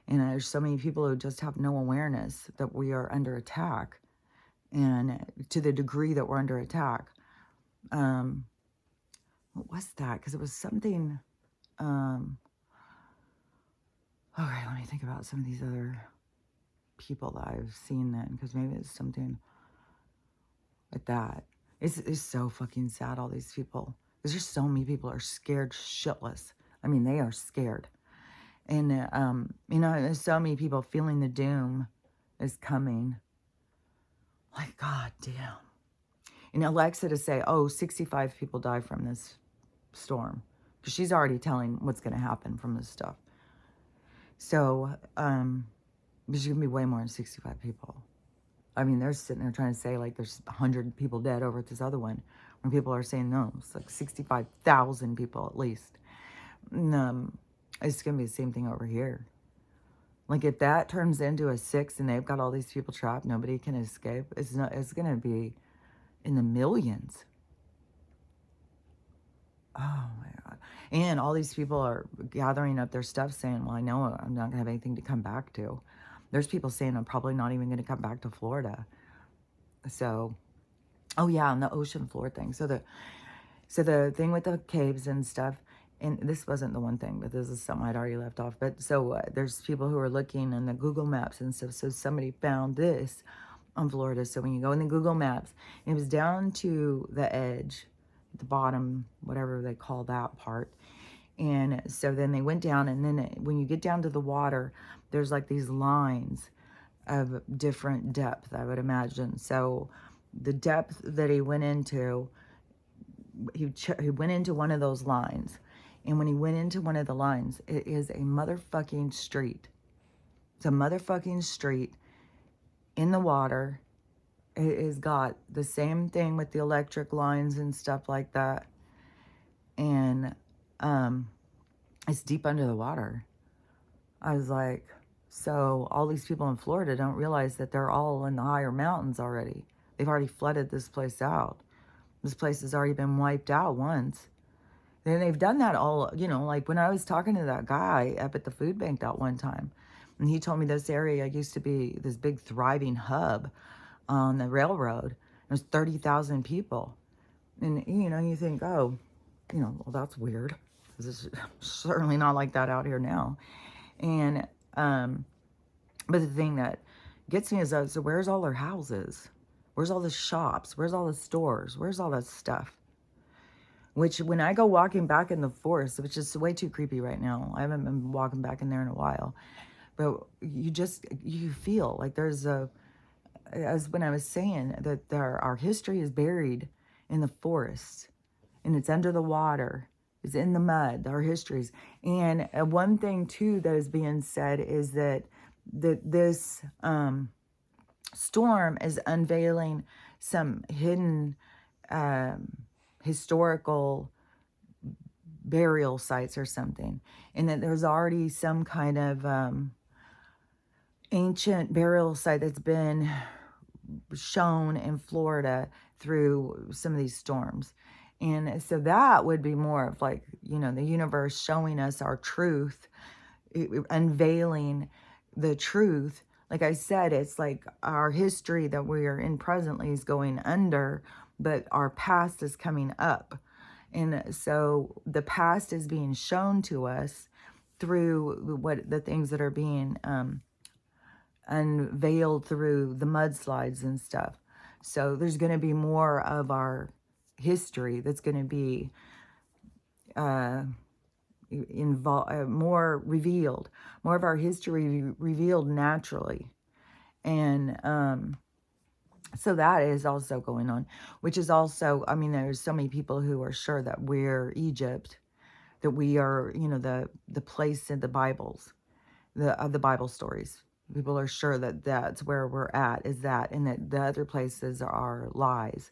And there's so many people who just have no awareness that we are under attack, and to the degree that we're under attack. What was that? Because it was something, okay, let me think about some of these other people that I've seen then, because maybe it's something like that. It's so fucking sad, all these people. There's just so many people are scared shitless. I mean, they are scared. And, you know, there's so many people feeling the doom is coming. Like, God damn. And Alexa to say, oh, 65 people die from this storm. Because she's already telling what's going to happen from this stuff. So, there's going to be way more than 65 people. I mean, they're sitting there trying to say, like, there's 100 people dead over at this other one. When people are saying, no, it's like 65,000 people at least. And, it's going to be the same thing over here. Like, if that turns into a 6 and they've got all these people trapped, nobody can escape, it's going to be in the millions. Oh, my God. And all these people are gathering up their stuff saying, well, I know I'm not going to have anything to come back to. There's people saying I'm probably not even going to come back to Florida. So, oh, yeah, and the ocean floor thing. So the thing with the caves and stuff, and this wasn't the one thing, but this is something I'd already left off. But so there's people who are looking in the Google Maps and stuff. So somebody found this on Florida. So when you go in the Google Maps, it was down to the edge, the bottom, whatever they call that part. And so then they went down, and then when you get down to the water, there's like these lines of different depth, I would imagine. So the depth that he went into, he went into one of those lines. And when he went into one of the lines, it is a motherfucking street. It's a motherfucking street in the water. It has got the same thing with the electric lines and stuff like that. And it's deep under the water. I was like, so all these people in Florida don't realize that they're all in the higher mountains already. They've already flooded this place out. This place has already been wiped out once. And they've done that all, you know, like when I was talking to that guy up at the food bank that one time, and he told me this area used to be this big thriving hub on the railroad. There's 30,000 people. And, you know, you think, oh, you know, well, that's weird. This is certainly not like that out here now. And, but the thing that gets me is, so where's all their houses? Where's all the shops? Where's all the stores? Where's all that stuff? Which, when I go walking back in the forest, which is way too creepy right now. I haven't been walking back in there in a while. But you feel like there's as when I was saying, that our history is buried in the forest. And it's under the water. It's in the mud, our histories. And one thing, too, that is being said is that this storm is unveiling some hidden historical burial sites or something, and that there's already some kind of ancient burial site that's been shown in Florida through some of these storms. And so that would be more of like, you know, the universe showing us our truth, unveiling the truth. Like I said, it's like our history that we are in presently is going under, but our past is coming up. And so the past is being shown to us through what the things that are being unveiled through the mudslides and stuff. So there's going to be more of our history that's going to be more revealed, more of our history revealed naturally. And so that is also going on, which is also, I mean, there's so many people who are sure that we're Egypt, that we are, you know, the place in the Bibles, the Bible stories. People are sure that that's where we're at, is that, and that the other places are lies.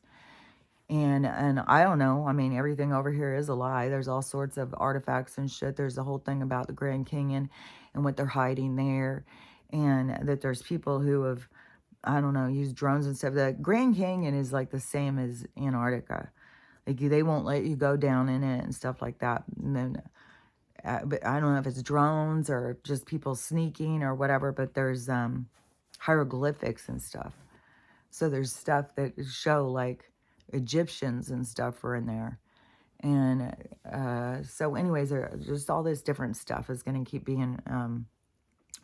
And I don't know. I mean, everything over here is a lie. There's all sorts of artifacts and shit. There's the whole thing about the Grand Canyon and what they're hiding there. And that there's people who have, I don't know, used drones and stuff. The Grand Canyon is like the same as Antarctica. Like, they won't let you go down in it and stuff like that. And then, but I don't know if it's drones or just people sneaking or whatever, but there's hieroglyphics and stuff. So there's stuff that show like Egyptians and stuff were in there. And so anyways, just all this different stuff is going to keep being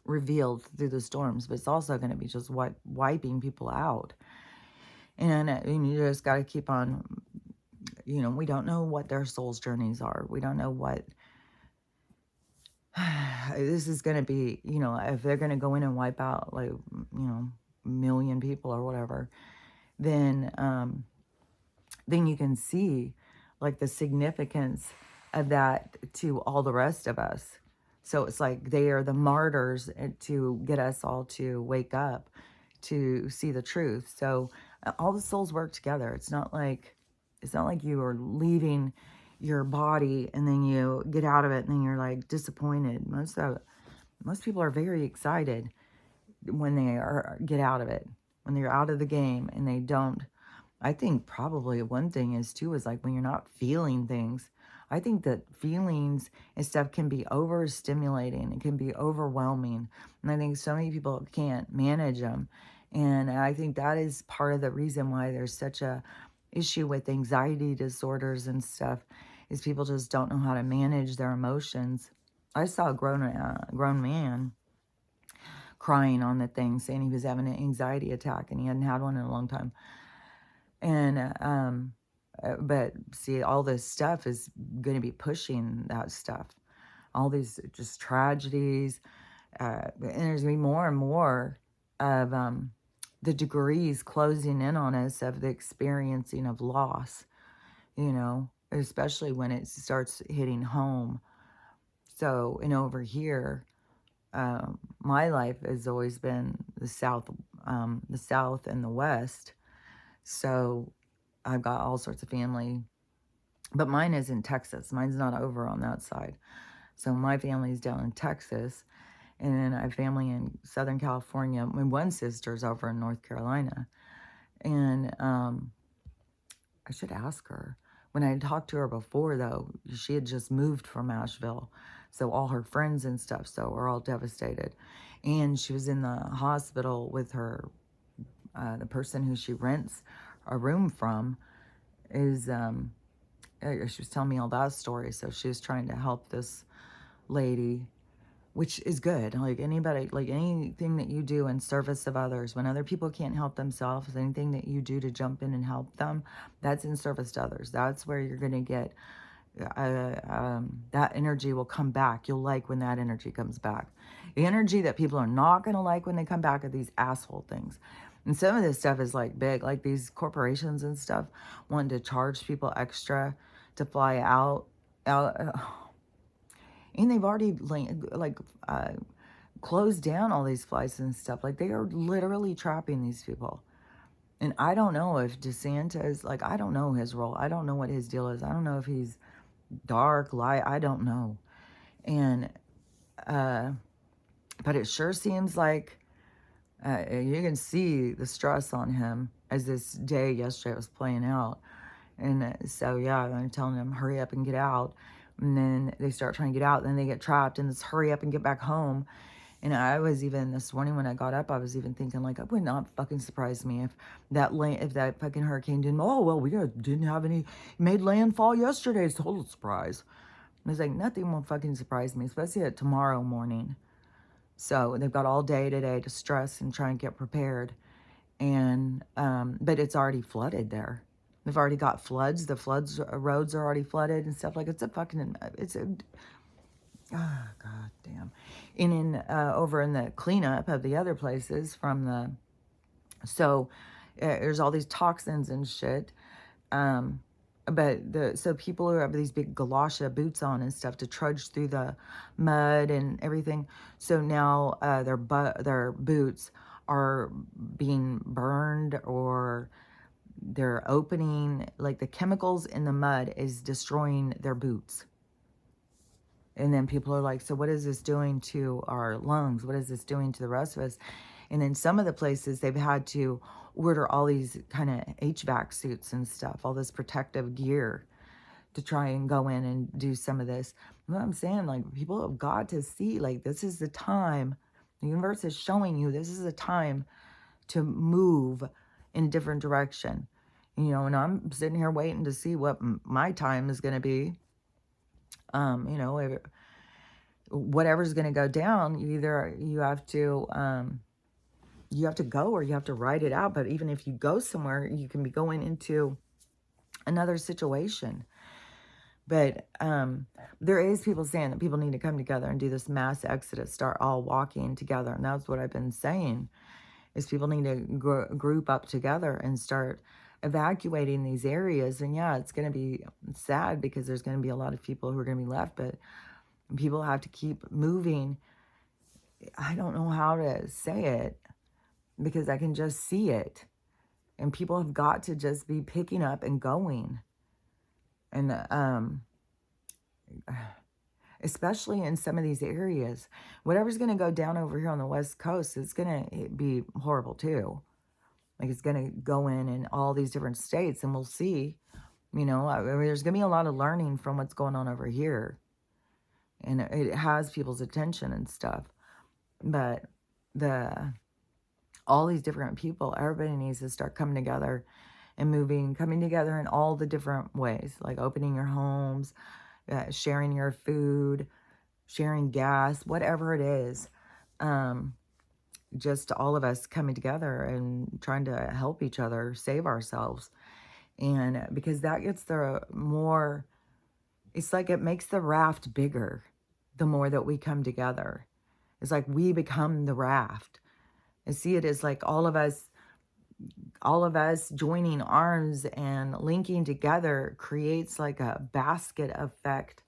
revealed through the storms, but it's also going to be just wiping people out. And you just got to keep on, you know, we don't know what their soul's journeys are. We don't know what this is going to be, if they're going to go in and wipe out like, million people or whatever, then, then you can see like the significance of that to all the rest of us. So it's like they are the martyrs to get us all to wake up, to see the truth. So all the souls work together. It's not like you are leaving your body and then you get out of it and then you're like disappointed. Most people are very excited when they get out of it, when they're out of the game and they don't. I think probably one thing is too is like when you're not feeling things. I think that feelings and stuff can be overstimulating. It can be overwhelming. And I think so many people can't manage them. And I think that is part of the reason why there's such a issue with anxiety disorders and stuff, is people just don't know how to manage their emotions. I saw a grown man crying on the thing, saying he was having an anxiety attack and he hadn't had one in a long time. And but see, all this stuff is going to be pushing that stuff. All these just tragedies, and there's going to be more and more of the degrees closing in on us of the experiencing of loss. Especially when it starts hitting home. So, and over here, my life has always been the South and the West. So I've got all sorts of family, but mine is in Texas. Mine's not over on that side. So my family's down in Texas, and then I have family in Southern California. My one sister's over in North Carolina. And I should ask her. When I talked to her before, though, she had just moved from Asheville. So all her friends and stuff, so we're all devastated. And she was in the hospital with her, the person who she rents a room from is, she was telling me all that story. So she was trying to help this lady, which is good. Like anybody, like anything that you do in service of others, when other people can't help themselves, anything that you do to jump in and help them, that's in service to others. That's where you're going to get, that energy will come back. You'll like when that energy comes back. The energy that people are not going to like when they come back are these asshole things. And some of this stuff is like big, like these corporations and stuff wanting to charge people extra to fly out. And they've already closed down all these flights and stuff. Like they are literally trapping these people. And I don't know if DeSantis, like I don't know his role. I don't know what his deal is. I don't know if he's dark, light. I don't know. And, but it sure seems like you can see the stress on him as this day yesterday was playing out. And so, yeah, I'm telling them, hurry up and get out. And then they start trying to get out. Then they get trapped and it's hurry up and get back home. And I was even, this morning when I got up, I was even thinking, like, it would not fucking surprise me if that fucking hurricane didn't, oh, well, we didn't have any, made landfall yesterday. It's a total surprise. And it's like, nothing will fucking surprise me, especially at tomorrow morning. So they've got all day today to stress and try and get prepared. And, but it's already flooded there. They've already got floods. The roads are already flooded and stuff. Like, it's a fucking, oh, god damn. And in, over in the cleanup of the other places from the, so there's all these toxins and shit. So people who have these big galosha boots on and stuff to trudge through the mud and everything. So now their boots are being burned, or they're opening, like the chemicals in the mud is destroying their boots. And then people are like, so what is this doing to our lungs? What is this doing to the rest of us? And then some of the places they've had to order all these kind of HVAC suits and stuff, all this protective gear to try and go in and do some of this. You know what I'm saying? Like, people have got to see, like, this is the time. The universe is showing you this is the time to move in a different direction. And I'm sitting here waiting to see what my time is going to be. Whatever's going to go down, you have to go or you have to write it out. But even if you go somewhere, you can be going into another situation. But there is people saying that people need to come together and do this mass exodus, start all walking together. And that's what I've been saying, is people need to group up together and start evacuating these areas. And yeah, it's going to be sad because there's going to be a lot of people who are going to be left, but people have to keep moving. I don't know how to say it because I can just see it. And people have got to just be picking up and going. And especially in some of these areas, whatever's going to go down over here on the West Coast, it's going to be horrible too. Like, it's going to go in all these different states, and we'll see. You know, I mean, there's going to be a lot of learning from what's going on over here. And it has people's attention and stuff. But all these different people, everybody needs to start coming together and coming together in all the different ways, like opening your homes, sharing your food, sharing gas, whatever it is. Just all of us coming together and trying to help each other save ourselves. And because that gets it's like it makes the raft bigger the more that we come together. It's like we become the raft. I see it as like all of us joining arms and linking together creates like a basket effect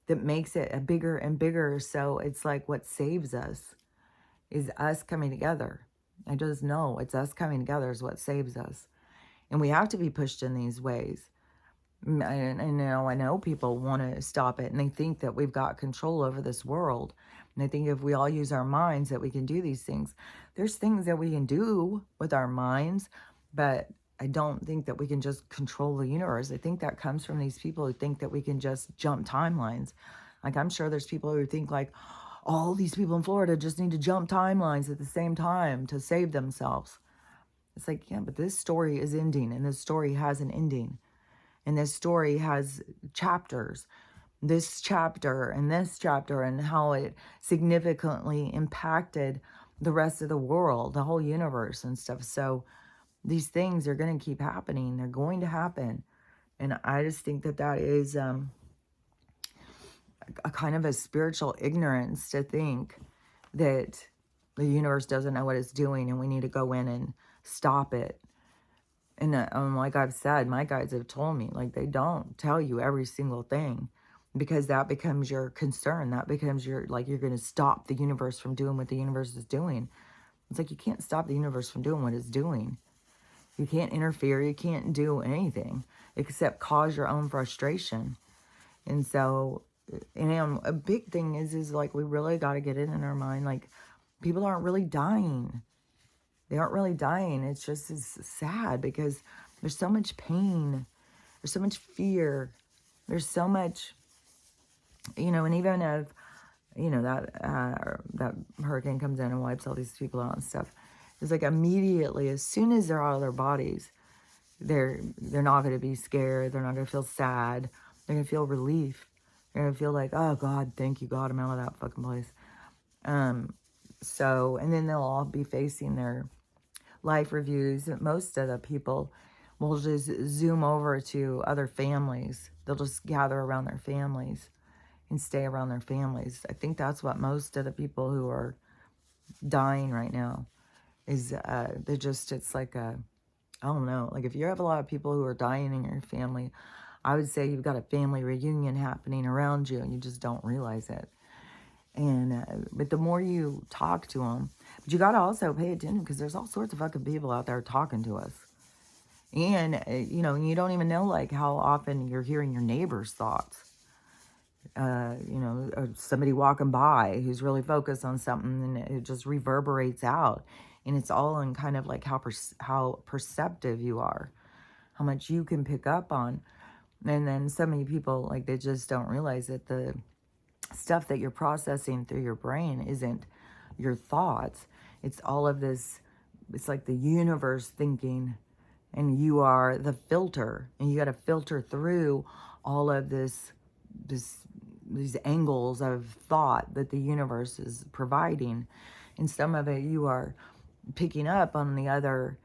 that makes it a bigger and bigger. So it's like what saves us is us coming together. I just know it's us coming together is what saves us. And we have to be pushed in these ways. And I know people want to stop it, and they think that we've got control over this world. And I think if we all use our minds that we can do these things. There's things that we can do with our minds, but I don't think that we can just control the universe. I think that comes from these people who think that we can just jump timelines. Like, I'm sure there's people who think like, all these people in Florida just need to jump timelines at the same time to save themselves. It's like, yeah, but this story is ending, and this story has an ending. And this story has chapters, this chapter and this chapter, and how it significantly impacted the rest of the world, the whole universe and stuff. So these things are going to keep happening. They're going to happen. And I just think that that is a kind of a spiritual ignorance to think that the universe doesn't know what it's doing and we need to go in and stop it. And like I've said, my guides have told me, like, they don't tell you every single thing because that becomes your concern. That becomes your, like, you're going to stop the universe from doing what the universe is doing. It's like, you can't stop the universe from doing what it's doing. You can't interfere. You can't do anything except cause your own frustration. And so, and a big thing is like, we really got to get it in our mind. Like, people aren't really dying. They aren't really dying. It's just it's sad because there's so much pain. There's so much fear. There's so much, and even if, that hurricane comes in and wipes all these people out and stuff, it's like immediately, as soon as they're out of their bodies, they're not going to be scared. They're not going to feel sad. They're going to feel relief. They're going to feel like, oh, God, thank you, God, I'm out of that fucking place. So, and then they'll all be facing their life reviews. Most of the people will just zoom over to other families. They'll just gather around their families and stay around their families. I think that's what most of the people who are dying right now is, it's like I don't know, like if you have a lot of people who are dying in your family, I would say you've got a family reunion happening around you and you just don't realize it. And, but the more you talk to them, but you got to also pay attention because there's all sorts of fucking people out there talking to us. And, you don't even know, like, how often you're hearing your neighbor's thoughts. Or somebody walking by who's really focused on something and it just reverberates out. And it's all in kind of like how perceptive you are, how much you can pick up on. And then so many people, like, they just don't realize that the stuff that you're processing through your brain isn't your thoughts. It's all of this, it's like the universe thinking, and you are the filter, and you got to filter through all of these angles of thought that the universe is providing. And some of it you are picking up on the other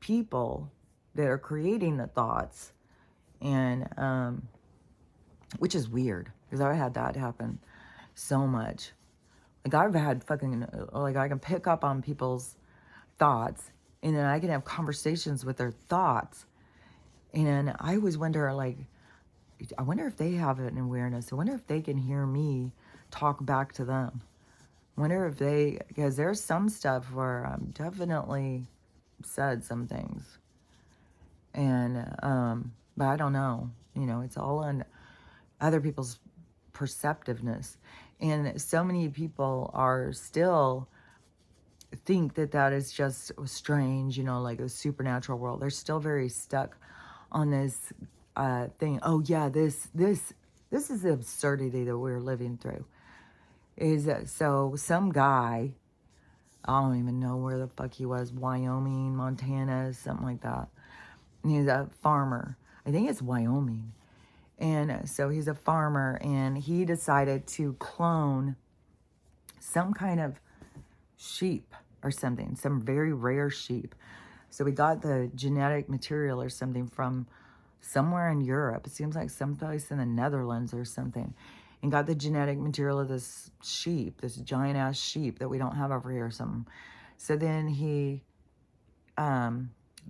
people that are creating the thoughts. And which is weird because I've had that happen so much. Like I've had fucking, like I can pick up on people's thoughts and then I can have conversations with their thoughts. And I always wonder, like, I wonder if they have an awareness. I wonder if they can hear me talk back to them. I wonder if they, because there's some stuff where I'm definitely said some things. And, but I don't know. You know, it's all on other people's perceptiveness. And so many people are still think that that is just strange, you know, like a supernatural world. They're still very stuck on this thing. Oh yeah, this is the absurdity that we're living through. Is that so? Some guy, I don't even know where the fuck he was, Wyoming, Montana, something like that. And he's a farmer. I think it's Wyoming. And so he's a farmer, and he decided to clone some kind of sheep or something, some very rare sheep. So we got the genetic material or something from somewhere in Europe. It seems like someplace in the Netherlands or something. And got the genetic material of this sheep, this giant ass sheep that we don't have over here or something. So then he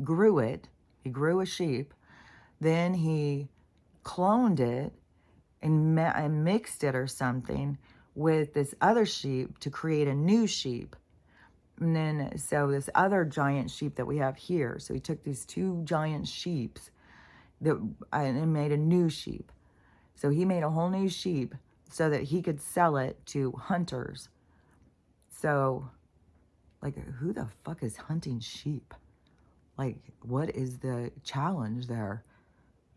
grew it. He grew a sheep. Then he cloned it and mixed it or something with this other sheep to create a new sheep. And then, so this other giant sheep that we have here. So he took these two giant sheeps and made a new sheep. So he made a whole new sheep so that he could sell it to hunters. So, like, who the fuck is hunting sheep? Like, what is the challenge there?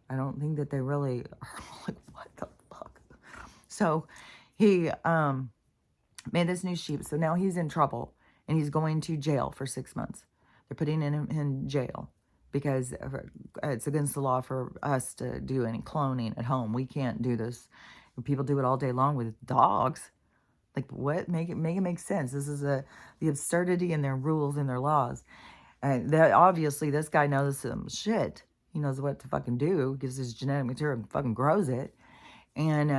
I don't think that they really are like, what the fuck? So he made this new sheep. So now he's in trouble and he's going to jail for 6 months. They're putting him in jail because it's against the law for us to do any cloning at home. We can't do this. People do it all day long with dogs. Like, what? Make it make sense. This is the absurdity in their rules and their laws. And that obviously this guy knows some shit. He knows what to fucking do. Gives his genetic material and fucking grows it. And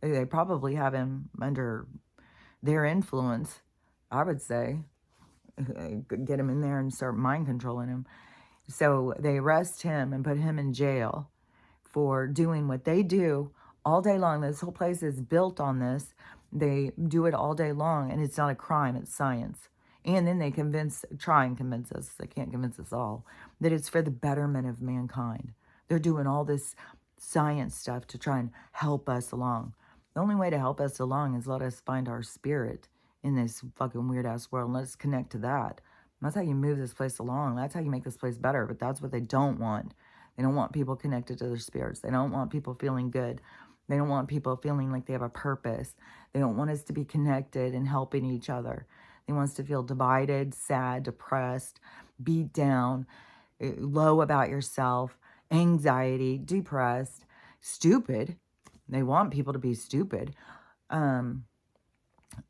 they probably have him under their influence, I would say. Get him in there and start mind controlling him. So they arrest him and put him in jail for doing what they do all day long. This whole place is built on this. They do it all day long, and it's not a crime, it's science. And then they try and convince us, they can't convince us all, that it's for the betterment of mankind. They're doing all this science stuff to try and help us along. The only way to help us along is let us find our spirit in this fucking weird ass world and let us connect to that. That's how you move this place along. That's how you make this place better. But that's what they don't want. They don't want people connected to their spirits. They don't want people feeling good. They don't want people feeling like they have a purpose. They don't want us to be connected and helping each other. They want us to feel divided, sad, depressed, beat down, low about yourself, anxiety, depressed, stupid. They want people to be stupid.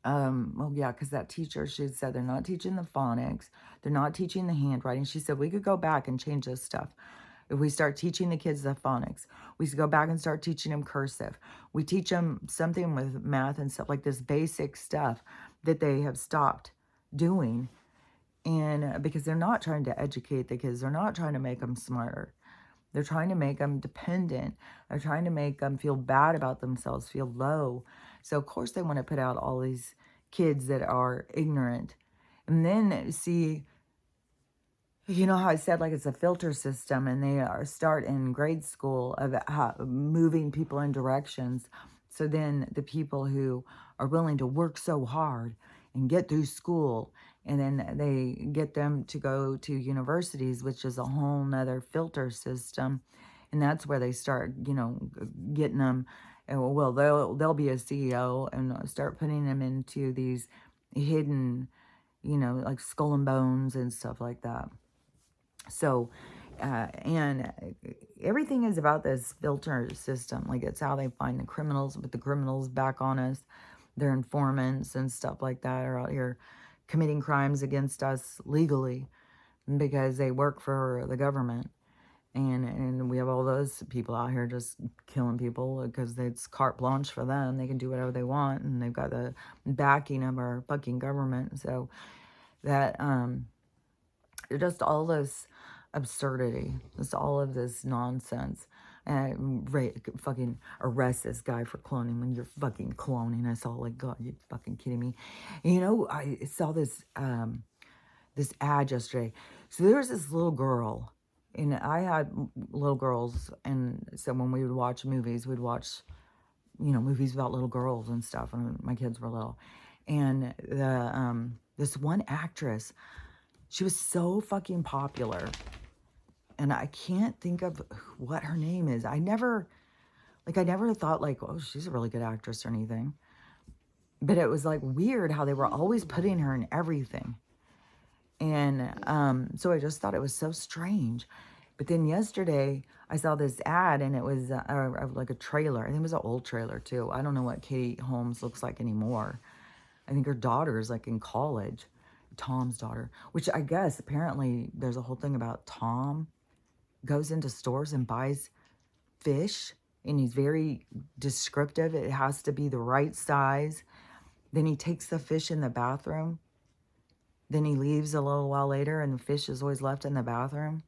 Well, yeah, because that teacher, she said they're not teaching the phonics. They're not teaching the handwriting. She said we could go back and change this stuff. If we start teaching the kids the phonics, we should go back and start teaching them cursive. We teach them something with math and stuff like this basic stuff that they have stopped doing. And because they're not trying to educate the kids, they're not trying to make them smarter. They're trying to make them dependent. They're trying to make them feel bad about themselves, feel low. So, of course, they want to put out all these kids that are ignorant. And then, see, you know how I said, like, it's a filter system, and they start in grade school of moving people in directions. So then the people who are willing to work so hard and get through school, and then they get them to go to universities, which is a whole nother filter system. And that's where they start, you know, getting them. Well, they'll be a CEO and start putting them into these hidden, you know, like Skull and Bones and stuff like that. So, and everything is about this filter system. Like, it's how they find the criminals, put the criminals back on us. Their informants and stuff like that are out here committing crimes against us legally because they work for the government. And we have all those people out here just killing people because it's carte blanche for them. They can do whatever they want, and they've got the backing of our fucking government. So that, just all this absurdity, just all of this nonsense. And fucking arrest this guy for cloning when you're fucking cloning us all. Like, God, you fucking kidding me? You know, I saw this this ad yesterday. So there's this little girl, and I had little girls, and so when we would watch movies, we'd watch, you know, movies about little girls and stuff, and my kids were little. And the this one actress, she was so fucking popular, and I can't think of what her name is. I never thought like, oh, she's a really good actress or anything. But it was like weird how they were always putting her in everything. And so I just thought it was so strange. But then yesterday I saw this ad, and it was like a trailer. I think it was an old trailer too. I don't know what Katie Holmes looks like anymore. I think her daughter is like in college. Tom's daughter, which I guess apparently there's a whole thing about Tom goes into stores and buys fish, and he's very descriptive. It has to be the right size. Then he takes the fish in the bathroom. Then he leaves a little while later, and the fish is always left in the bathroom.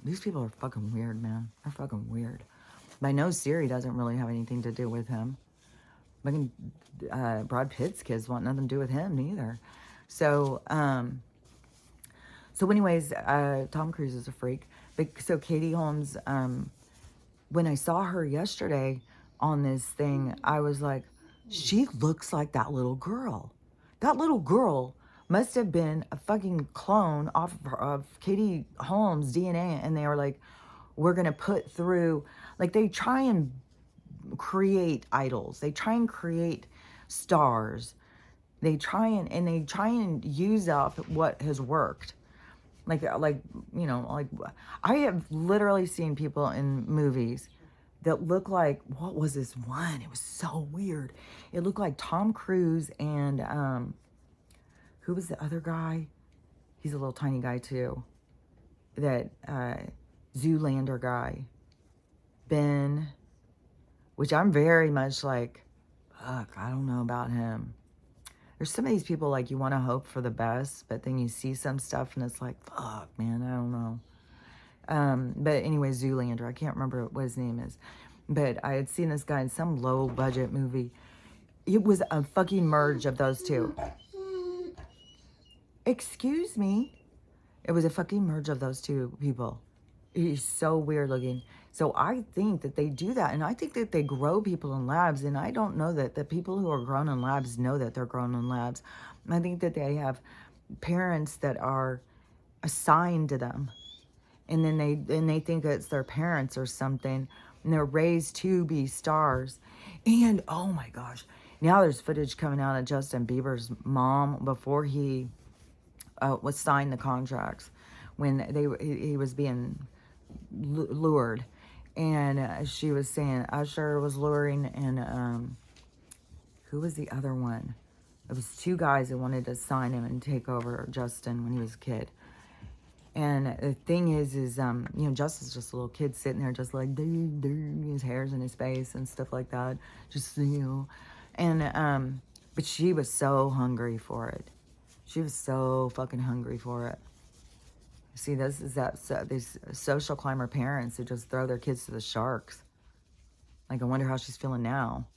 These people are fucking weird, man. They're fucking weird. But I know Siri doesn't really have anything to do with him. Brad Pitt's kids want nothing to do with him neither. So, anyways, Tom Cruise is a freak. But so Katie Holmes, when I saw her yesterday on this thing, I was like, she looks like that little girl. That little girl must have been a fucking clone off of Katie Holmes' DNA. And they were like, we're going to put through, like, they try and create idols. They try and create stars. They try and use up what has worked. Like, you know, like, I have literally seen people in movies that look like, what was this one? It was so weird. It looked like Tom Cruise and, who was the other guy? He's a little tiny guy too. That, Zoolander guy. Ben, which I'm very much like, fuck, I don't know about him. There's some of these people, like, you want to hope for the best, but then you see some stuff and it's like, fuck, man, I don't know. But anyway, Zoolander, I can't remember what his name is. But I had seen this guy in some low-budget movie. It was a fucking merge of those two. Excuse me. It was a fucking merge of those two people. He's so weird looking. So I think that they do that. And I think that they grow people in labs. And I don't know that the people who are grown in labs know that they're grown in labs. I think that they have parents that are assigned to them. And then they think it's their parents or something. And they're raised to be stars. And, oh my gosh. Now there's footage coming out of Justin Bieber's mom before he was signed the contracts. When he was being lured. And she was saying Usher was luring, and who was the other one? It was two guys that wanted to sign him and take over Justin when he was a kid. And the thing is you know, Justin's just a little kid sitting there just like, his hair's in his face and stuff like that. Just, you know. And, but she was so hungry for it. She was so fucking hungry for it. See, this is these social climber parents who just throw their kids to the sharks. Like, I wonder how she's feeling now.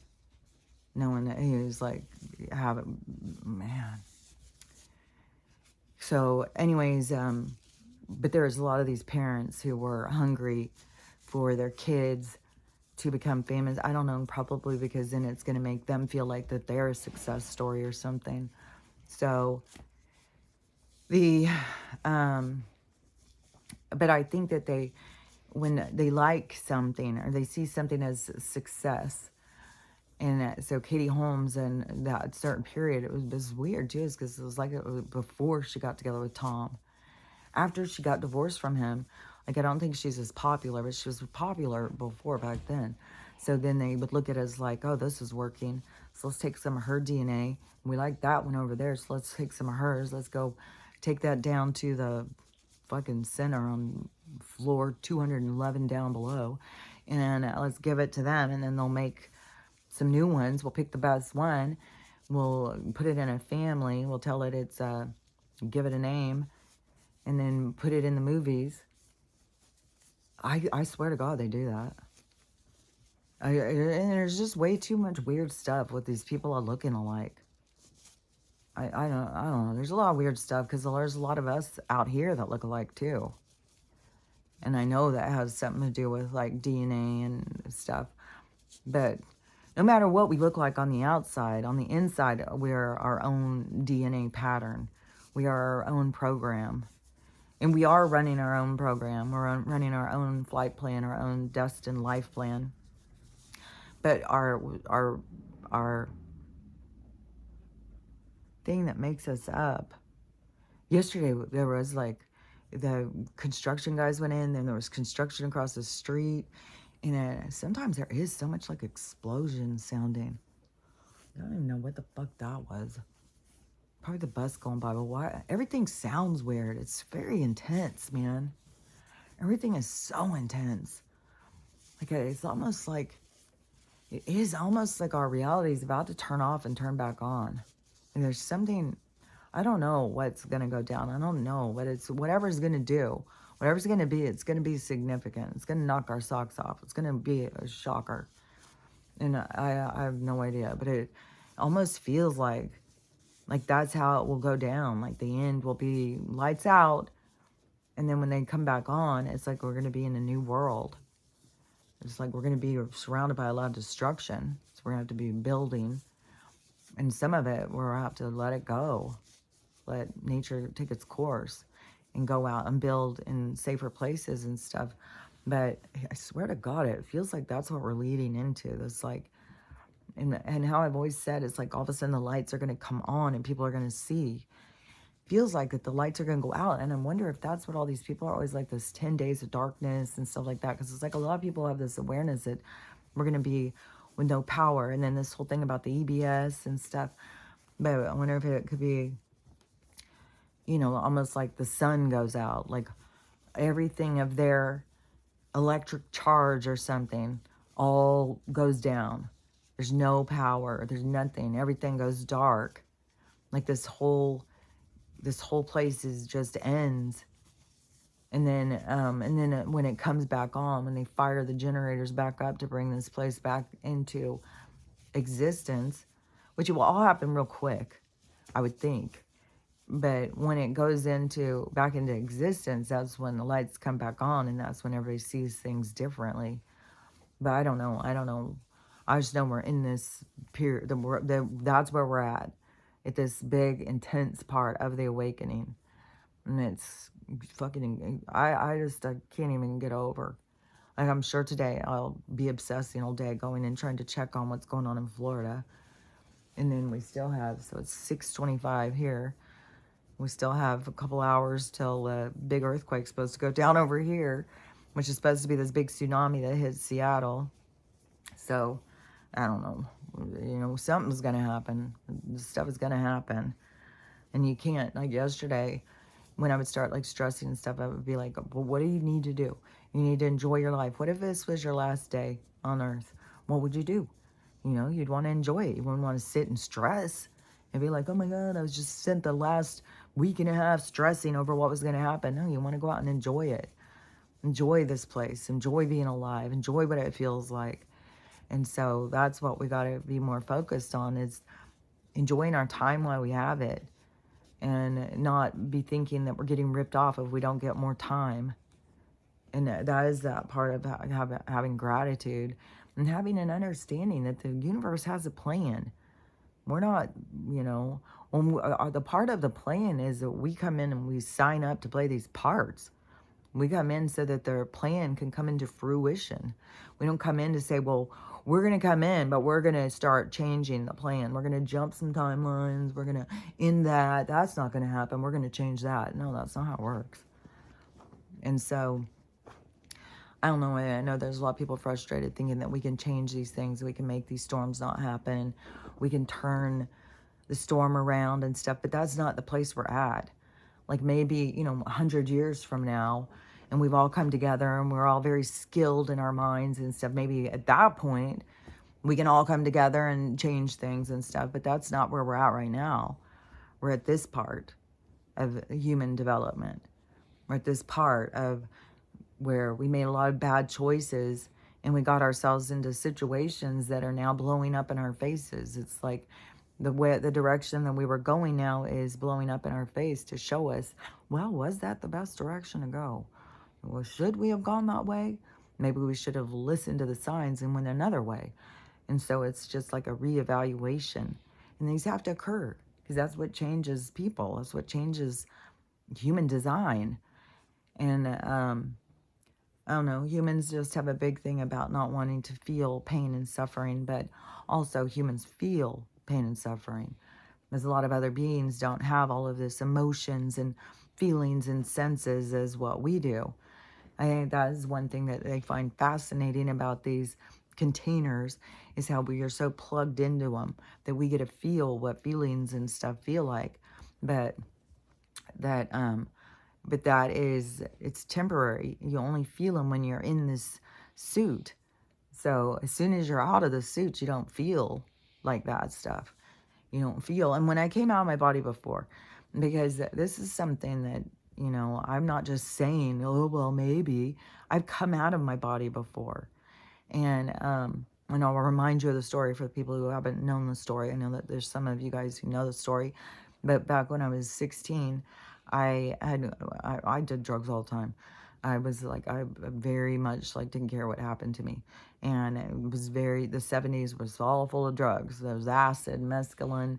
Knowing that he was like, man. So, anyways, but there's a lot of these parents who were hungry for their kids to become famous. I don't know, probably because then it's going to make them feel like that they're a success story or something. So, but I think that when they like something or they see something as success, and so Katie Holmes and that certain period, it was weird too, because it was like it was before she got together with Tom. After she got divorced from him, like, I don't think she's as popular, but she was popular before back then. So then they would look at it as like, oh, this is working. So let's take some of her DNA. We like that one over there, so let's take some of hers. Let's go take that down to the fucking center on floor 211 down below, and let's give it to them, and then they'll make some new ones. We'll pick the best one. We'll put it in a family. We'll tell it it's, give it a name, and then put it in the movies. I swear to God, they do that. And there's just way too much weird stuff with these people are looking alike. I don't know. There's a lot of weird stuff because there's a lot of us out here that look alike too. And I know that has something to do with like DNA and stuff. But no matter what we look like on the outside, on the inside, we're our own DNA pattern. We are our own program. And we are running our own program. We're running our own flight plan, our own destined life plan. But our thing that makes us up. Yesterday, there was like the construction guys went in, then there was construction across the street. And sometimes there is so much like explosion sounding. I don't even know what the fuck that was. Probably the bus going by, but why? Everything sounds weird. It's very intense, man. Everything is so intense. Like it's almost like, it is almost like our reality is about to turn off and turn back on. And there's something, I don't know what's going to go down. I don't know, but it's whatever's going to do. Whatever's going to be, it's going to be significant. It's going to knock our socks off. It's going to be a shocker. And I have no idea, but it almost feels like that's how it will go down. Like the end will be lights out. And then when they come back on, it's like we're going to be in a new world. It's like we're going to be surrounded by a lot of destruction. So we're going to have to be building. And some of it, we'll have to let it go. Let nature take its course and go out and build in safer places and stuff. But I swear to God, it feels like that's what we're leading into. This like, and how I've always said, it's like all of a sudden the lights are going to come on and people are going to see. Feels like that the lights are going to go out. And I wonder if that's what all these people are always like, this 10 days of darkness and stuff like that. Because it's like a lot of people have this awareness that we're going to be with no power. And then this whole thing about the EBS and stuff. But I wonder if it could be, you know, almost like the sun goes out. Like everything of their electric charge or something all goes down. There's no power. There's nothing. Everything goes dark. Like this whole place is just ends. And then when it comes back on, when they fire the generators back up to bring this place back into existence, which it will all happen real quick, I would think. But when it goes back into existence, that's when the lights come back on, and that's when everybody sees things differently. But I don't know. I just know we're in this period. That's where we're at this big, intense part of the awakening. And it's fucking, I can't even get over. Like, I'm sure today I'll be obsessing all day going and trying to check on what's going on in Florida. And then we still have, so it's 6:25 here. We still have a couple hours till the big earthquake's supposed to go down over here, which is supposed to be this big tsunami that hits Seattle. So, I don't know. You know, something's going to happen. This stuff is going to happen. And you can't, like yesterday, when I would start like stressing and stuff, I would be like, well, what do you need to do? You need to enjoy your life. What if this was your last day on earth? What would you do? You know, you'd want to enjoy it. You wouldn't want to sit and stress and be like, oh my God, I was just spent the last week and a half stressing over what was going to happen. No, you want to go out and enjoy it. Enjoy this place. Enjoy being alive. Enjoy what it feels like. And so that's what we got to be more focused on, is enjoying our time while we have it, and not be thinking that we're getting ripped off if we don't get more time. And that is that part of having gratitude and having an understanding that the universe has a plan. We're not, you know, the part of the plan is that we come in and we sign up to play these parts. We come in so that their plan can come into fruition. We don't come in to say, well, we're going to come in, but we're going to start changing the plan. We're going to jump some timelines. We're going to end that. That's not going to happen. We're going to change that. No, that's not how it works. And so, I don't know. I know there's a lot of people frustrated thinking that we can change these things. We can make these storms not happen. We can turn the storm around and stuff. But that's not the place we're at. Like maybe, you know, 100 years from now, and we've all come together and we're all very skilled in our minds and stuff. Maybe at that point, we can all come together and change things and stuff, but that's not where we're at right now. We're at this part of human development. We're at this part of where we made a lot of bad choices and we got ourselves into situations that are now blowing up in our faces. It's like the direction that we were going now is blowing up in our face to show us, well, was that the best direction to go? Well, should we have gone that way? Maybe we should have listened to the signs and went another way. And so it's just like a reevaluation. And these have to occur because that's what changes people. That's what changes human design. And I don't know, humans just have a big thing about not wanting to feel pain and suffering, but also humans feel pain and suffering. There's a lot of other beings don't have all of this emotions and feelings and senses as what we do. I think that is one thing that they find fascinating about these containers is how we are so plugged into them that we get to feel what feelings and stuff feel like. But that it's temporary. You only feel them when you're in this suit. So as soon as you're out of the suit, you don't feel like that stuff. You don't feel. And when I came out of my body before, because this is something that, you know, I'm not just saying, oh, well, maybe. I've come out of my body before. And I'll remind you of the story for the people who haven't known the story. I know that there's some of you guys who know the story. But back when I was 16, I did drugs all the time. I was like, I very much like didn't care what happened to me. And it was the 70s was all full of drugs. There was acid, mescaline,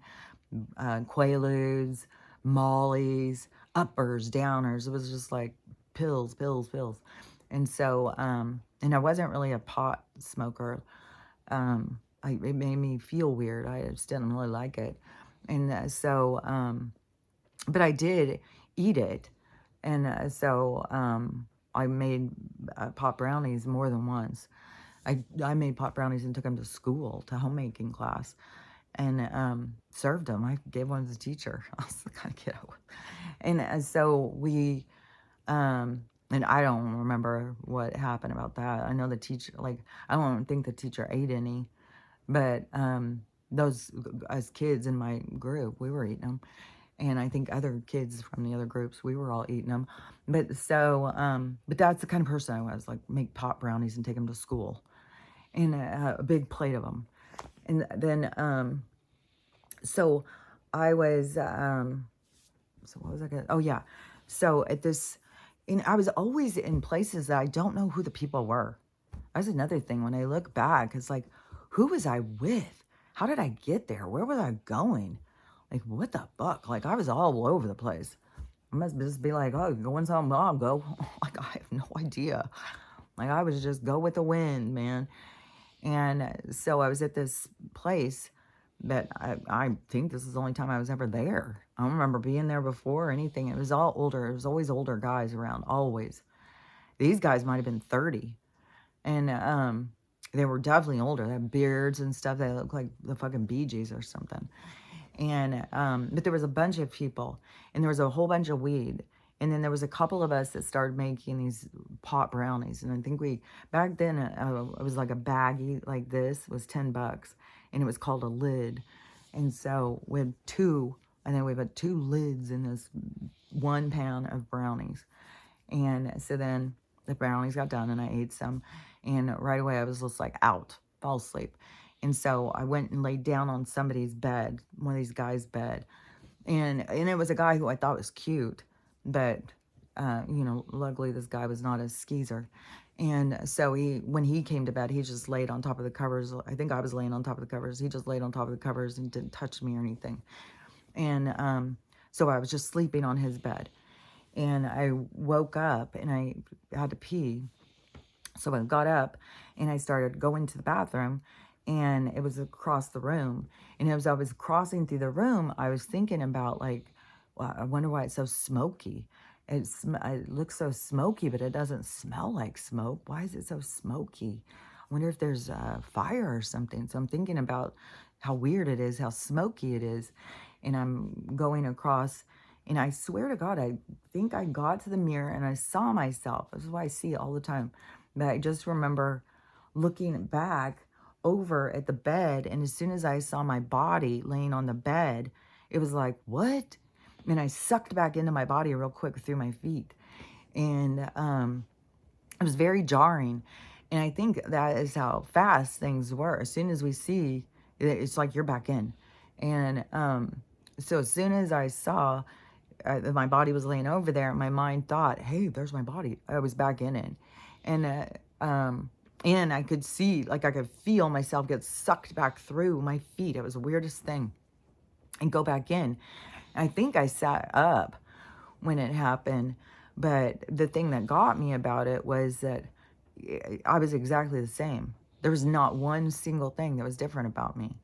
Quaaludes, Mollies, uppers, downers. It was just like pills, pills, pills. And so, and I wasn't really a pot smoker. It made me feel weird. I just didn't really like it. And but I did eat it. And I made pot brownies more than once. I made pot brownies and took them to school, to homemaking class, and served them. I gave one to the teacher. I was the kind of kiddo. And so we, and I don't remember what happened about that. I know the teacher, like, I don't think the teacher ate any, but those, as kids in my group, we were eating them. And I think other kids from the other groups, we were all eating them. But so, but that's the kind of person I was, like make pot brownies and take them to school. And a big plate of them. And then, so I was, so what was I going to, oh yeah. So at this, and I was always in places that I don't know who the people were. That's another thing. When I look back, it's like, who was I with? How did I get there? Where was I going? Like, what the fuck? Like, I was all over the place. I must just be like, oh, going somewhere, I'll go. Like, I have no idea. Like, I was just go with the wind, man. And so I was at this place that I think this is the only time I was ever there. I don't remember being there before or anything. It was all older. It was always older guys around, always. These guys might have been 30. And they were definitely older. They had beards and stuff. They looked like the fucking Bee Gees or something. And but there was a bunch of people, and there was a whole bunch of weed. And then there was a couple of us that started making these pot brownies. And I think back then, it was like a baggie like this, was $10. And it was called a lid. And so we had two, and then we had 2 lids in this 1 pound of brownies. And so then the brownies got done, and I ate some. And right away, I was just like out, fall asleep. And so I went and laid down on somebody's bed, one of these guys' bed. And it was a guy who I thought was cute. But, you know, luckily this guy was not a skeezer. And so when he came to bed, he just laid on top of the covers. I think I was laying on top of the covers. He just laid on top of the covers and didn't touch me or anything. And so I was just sleeping on his bed. And I woke up and I had to pee. So I got up and I started going to the bathroom, and it was across the room. And as I was crossing through the room, I was thinking about, like, well, I wonder why it's so smoky. It looks so smoky, but it doesn't smell like smoke. Why is it so smoky? I wonder if there's a fire or something. So I'm thinking about how weird it is, how smoky it is. And I'm going across, And I swear to God, I think I got to the mirror and I saw myself. This is why I see it all the time. But I just remember looking back over at the bed. And as soon as I saw my body laying on the bed, it was like, what? And I sucked back into my body real quick through my feet. And it was very jarring. And I think that is how fast things were. As soon as we see, it's like you're back in. And so as soon as I saw my body was laying over there, my mind thought, hey, there's my body. I was back in it. And I could see, like I could feel myself get sucked back through my feet. It was the weirdest thing. And go back in. I think I sat up when it happened. But the thing that got me about it was that I was exactly the same. There was not one single thing that was different about me.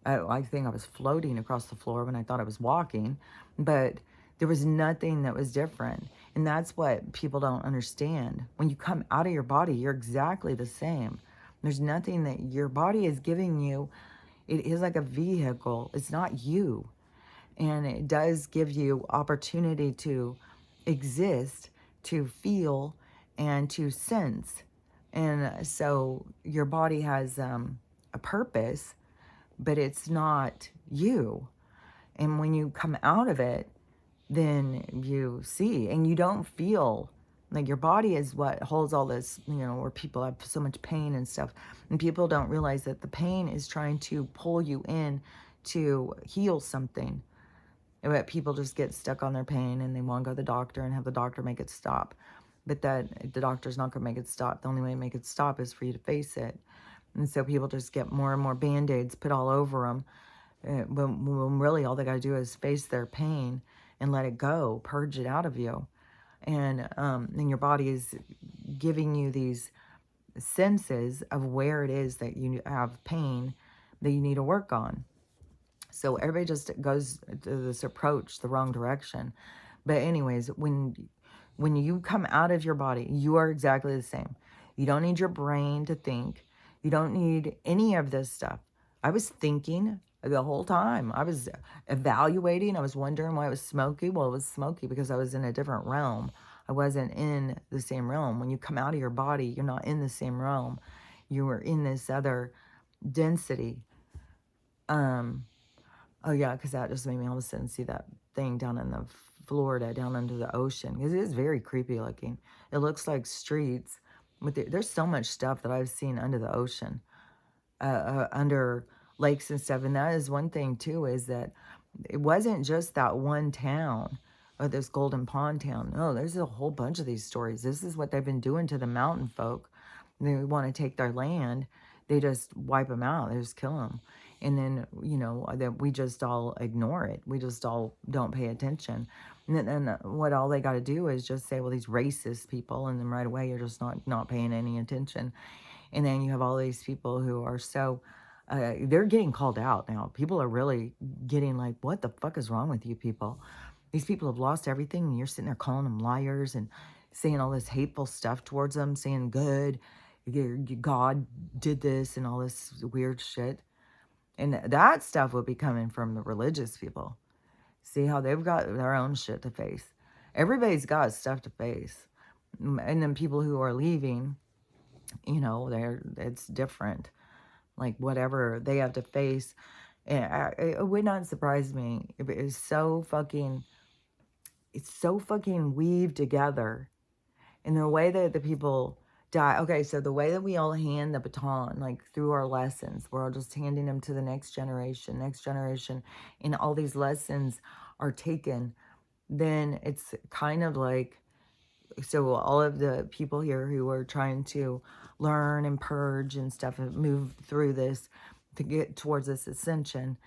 I think I was floating across the floor when I thought I was walking, but there was nothing that was different. And that's what people don't understand. When you come out of your body, you're exactly the same. There's nothing that your body is giving you. It is like a vehicle. It's not you. And it does give you opportunity to exist, to feel, and to sense. And so your body has a purpose, but it's not you. And when you come out of it, then you see, and you don't feel like your body is what holds all this, where people have so much pain and stuff. And people don't realize that the pain is trying to pull you in to heal something. But people just get stuck on their pain and they want to go to the doctor and have the doctor make it stop. But that the doctor's not going to make it stop. The only way to make it stop is for you to face it. And so people just get more and more Band-Aids put all over them. When really all they got to do is face their pain and let it go, purge it out of you. And your body is giving you these senses of where it is that you have pain that you need to work on. So everybody just goes to this approach the wrong direction. But anyways, when you come out of your body, you are exactly the same. You don't need your brain to think. You don't need any of this stuff. I was thinking the whole time. I was evaluating. I was wondering why it was smoky. Well, it was smoky because I was in a different realm. I wasn't in the same realm. When you come out of your body, you're not in the same realm. You were in this other density. Oh yeah, because that just made me all of a sudden see that thing down in the Florida, down under the ocean. Because it is very creepy looking. It looks like streets. There's so much stuff that I've seen under the ocean, under lakes and stuff. And that is one thing too, is that it wasn't just that one town, or this Golden Pond town. No, there's a whole bunch of these stories. This is what they've been doing to the mountain folk. They want to take their land. They just wipe them out. They just kill them. And then, that we just all ignore it. We just all don't pay attention. And then what all they got to do is just say, well, these racist people. And then right away, you're just not paying any attention. And then you have all these people who are so, they're getting called out now. People are really getting like, what the fuck is wrong with you people? These people have lost everything. And you're sitting there calling them liars and saying all this hateful stuff towards them, saying good, God did this and all this weird shit. And that stuff would be coming from the religious people. See how they've got their own shit to face. Everybody's got stuff to face. And then people who are leaving, it's different. Like whatever they have to face. And it would not surprise me if it is it's so fucking weaved together. And the way that the people die. Okay, so the way that we all hand the baton, like through our lessons, we're all just handing them to the next generation, and all these lessons are taken, then it's kind of like, so all of the people here who are trying to learn and purge and stuff and move through this to get towards this ascension,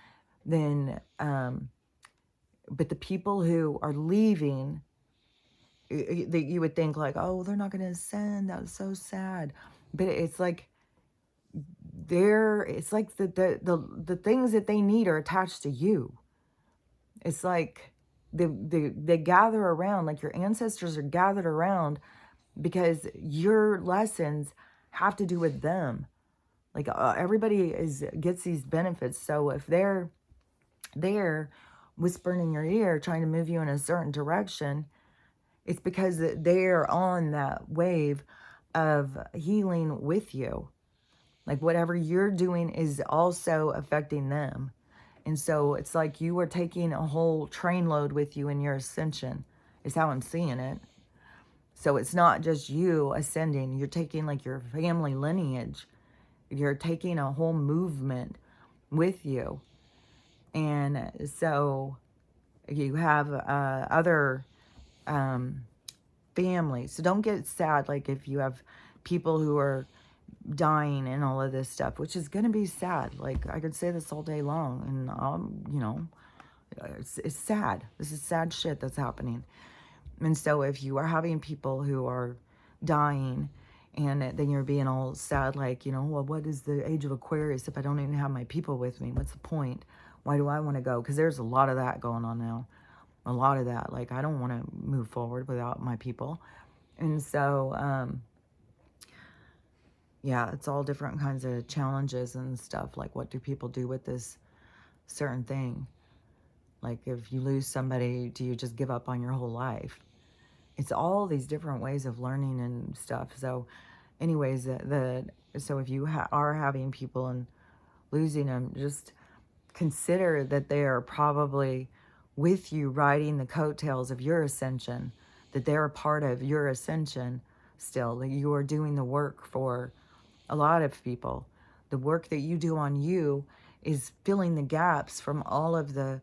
then, but the people who are leaving, that you would think like, oh, they're not going to ascend. That was so sad. But it's like the things that they need are attached to you. It's like they gather around, like your ancestors are gathered around because your lessons have to do with them. Like everybody gets these benefits. So if they're there whispering in your ear, trying to move you in a certain direction, it's because they're on that wave of healing with you. Like whatever you're doing is also affecting them. And so it's like you are taking a whole trainload with you in your ascension, is how I'm seeing it. So it's not just you ascending, you're taking like your family lineage, you're taking a whole movement with you. And so you have other families. So don't get sad like if you have people who are dying and all of this stuff, which is going to be sad. Like I could say this all day long and you know, it's sad. This is sad shit that's happening. And so if you are having people who are dying and then you're being all sad, like, you know, well, what is the age of Aquarius if I don't even have my people with me? What's the point? Why do I want to go? Because there's a lot of that going on now. A lot of that. Like, I don't want to move forward without my people. And so, yeah, it's all different kinds of challenges and stuff. Like, what do people do with this certain thing? Like, if you lose somebody, do you just give up on your whole life? It's all these different ways of learning and stuff. So, anyways, so if you are having people and losing them, just consider that they are probably with you riding the coattails of your ascension, that they're a part of your ascension still, that you are doing the work for a lot of people. The work that you do on you is filling the gaps from all of the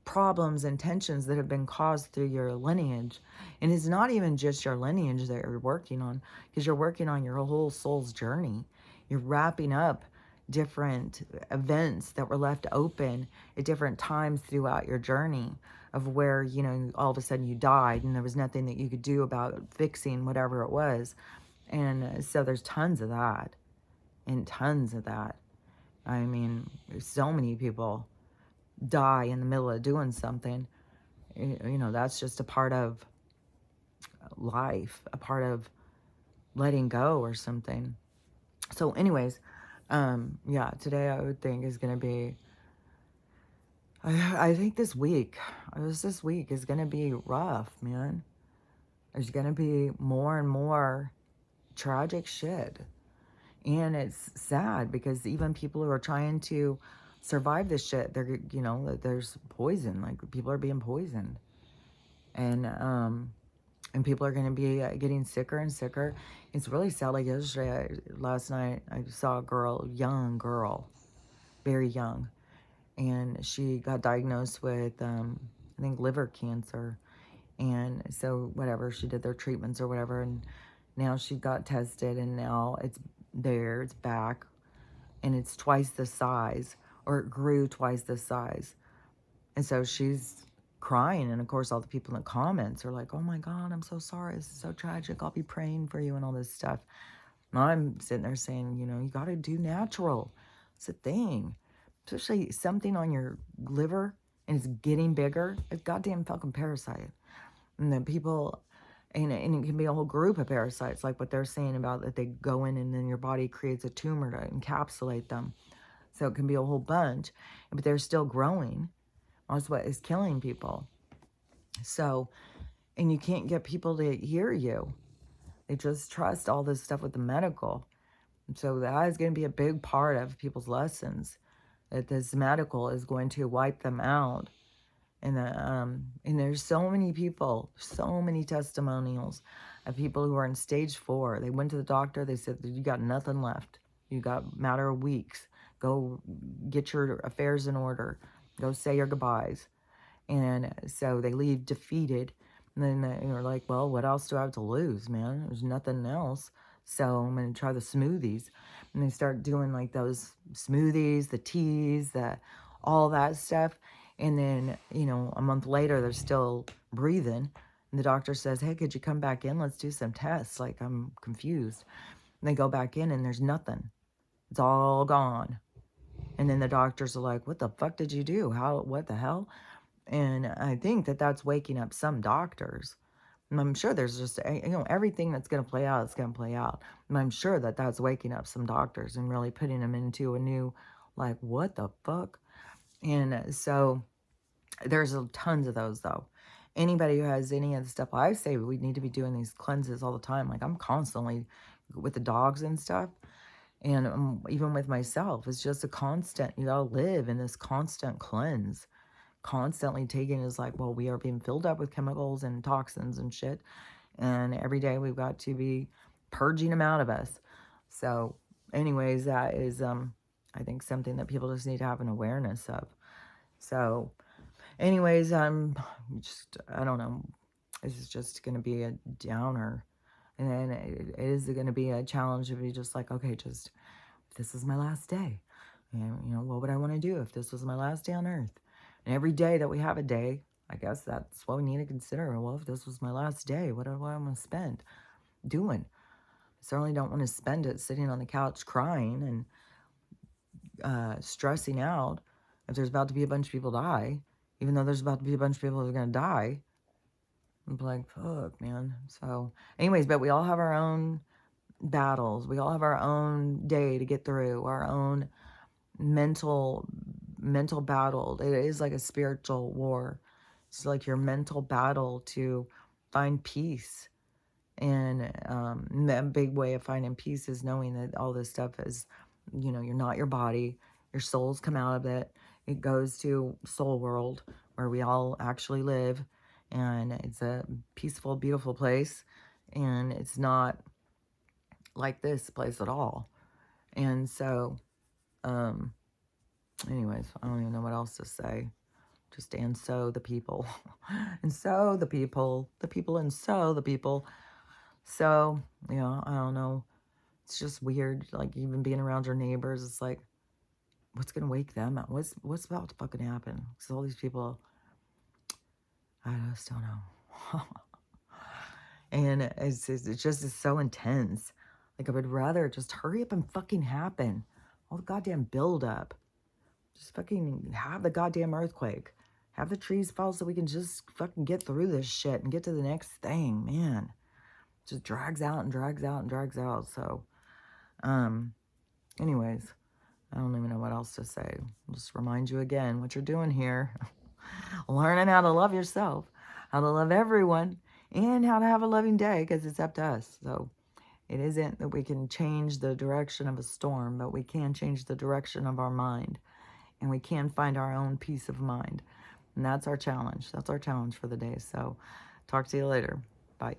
problems and tensions that have been caused through your lineage. And it's not even just your lineage that you're working on, because you're working on your whole soul's journey. You're wrapping up different events that were left open at different times throughout your journey of where, you know, all of a sudden you died and there was nothing that you could do about fixing whatever it was. And so there's tons of that and tons of that. I mean, there's so many people die in the middle of doing something. You know, that's just a part of life, a part of letting go or something. So anyways, yeah, today I would think is going to be, I think this week is going to be rough, man. There's going to be more and more tragic shit. And it's sad because even people who are trying to survive this shit, they're, you know, there's poison, like people are being poisoned. And people are going to be getting sicker and sicker. It's really sad. Like yesterday, last night, I saw a girl, young girl, very young, and she got diagnosed with, I think, liver cancer. And so whatever, she did their treatments or whatever, and now she got tested, and now it's there, it's back, and it's twice the size, or it grew twice the size. And so she's crying, and of course all the people in the comments are like, oh my God, I'm so sorry, this is so tragic, I'll be praying for you and all this stuff. And I'm sitting there saying, you know, you got to do natural. It's a thing. Especially something on your liver and it's getting bigger. It's goddamn fucking parasite. And then people, and it can be a whole group of parasites, like what they're saying about that they go in and then your body creates a tumor to encapsulate them. So it can be a whole bunch, but they're still growing. That's what is killing people. So, and you can't get people to hear you. They just trust all this stuff with the medical. And so that is going to be a big part of people's lessons, that this medical is going to wipe them out. And there's so many people, so many testimonials of people who are in stage 4. They went to the doctor. They said, you got nothing left. You got a matter of weeks. Go get your affairs in order. Go say your goodbyes. And so they leave defeated. And then they're like, well, what else do I have to lose, man? There's nothing else. So I'm going to try the smoothies. And they start doing like those smoothies, the teas, all that stuff. And then, you know, a month later, they're still breathing. And the doctor says, hey, could you come back in? Let's do some tests. Like, I'm confused. And they go back in and there's nothing. It's all gone. And then the doctors are like, what the fuck did you do? What the hell? And I think that that's waking up some doctors. And I'm sure there's just, you know, everything that's going to play out is going to play out. And I'm sure that that's waking up some doctors and really putting them into a new, like, what the fuck? And so There's tons of those, though. Anybody who has any of the stuff, I say we need to be doing these cleanses all the time. Like, I'm constantly with the dogs and stuff. And even with myself, it's just a constant, you gotta live in this constant cleanse. Constantly taking is like, well, we are being filled up with chemicals and toxins and shit. And every day we've got to be purging them out of us. So anyways, that is, I think something that people just need to have an awareness of. So anyways, I don't know. This is just going to be a downer. And then it is going to be a challenge to be just like, okay, just, this is my last day. And, you know, what would I want to do if this was my last day on earth? And every day that we have a day, I guess that's what we need to consider. Well, if this was my last day, what do I want to spend doing? I certainly don't want to spend it sitting on the couch crying and stressing out if there's about to be a bunch of people die, even though there's about to be a bunch of people that are going to die. I'm like, fuck, man. So anyways, but we all have our own battles. We all have our own day to get through, our own mental battle. It is like a spiritual war. It's like your mental battle to find peace. And a big way of finding peace is knowing that all this stuff is, you know, you're not your body. Your souls come out of it. It goes to soul world where we all actually live. And it's a peaceful, beautiful place. And it's not like this place at all. And so, anyways, I don't even know what else to say. Just and so the people. And so the people. The people and so the people. So, you know, I don't know. It's just weird. Like, even being around your neighbors, it's like, what's going to wake them up? What's about to fucking happen? Because all these people, I just don't know. And it's just it's so intense. Like, I would rather just hurry up and fucking happen. All the goddamn buildup. Just fucking have the goddamn earthquake. Have the trees fall so we can just fucking get through this shit and get to the next thing, man. It just drags out and drags out and drags out. So, anyways, I don't even know what else to say. I'll just remind you again what you're doing here. Learning how to love yourself, how to love everyone, and how to have a loving day, because it's up to us. So it isn't that we can change the direction of a storm, but we can change the direction of our mind. And we can find our own peace of mind. And that's our challenge. That's our challenge for the day. So talk to you later. Bye.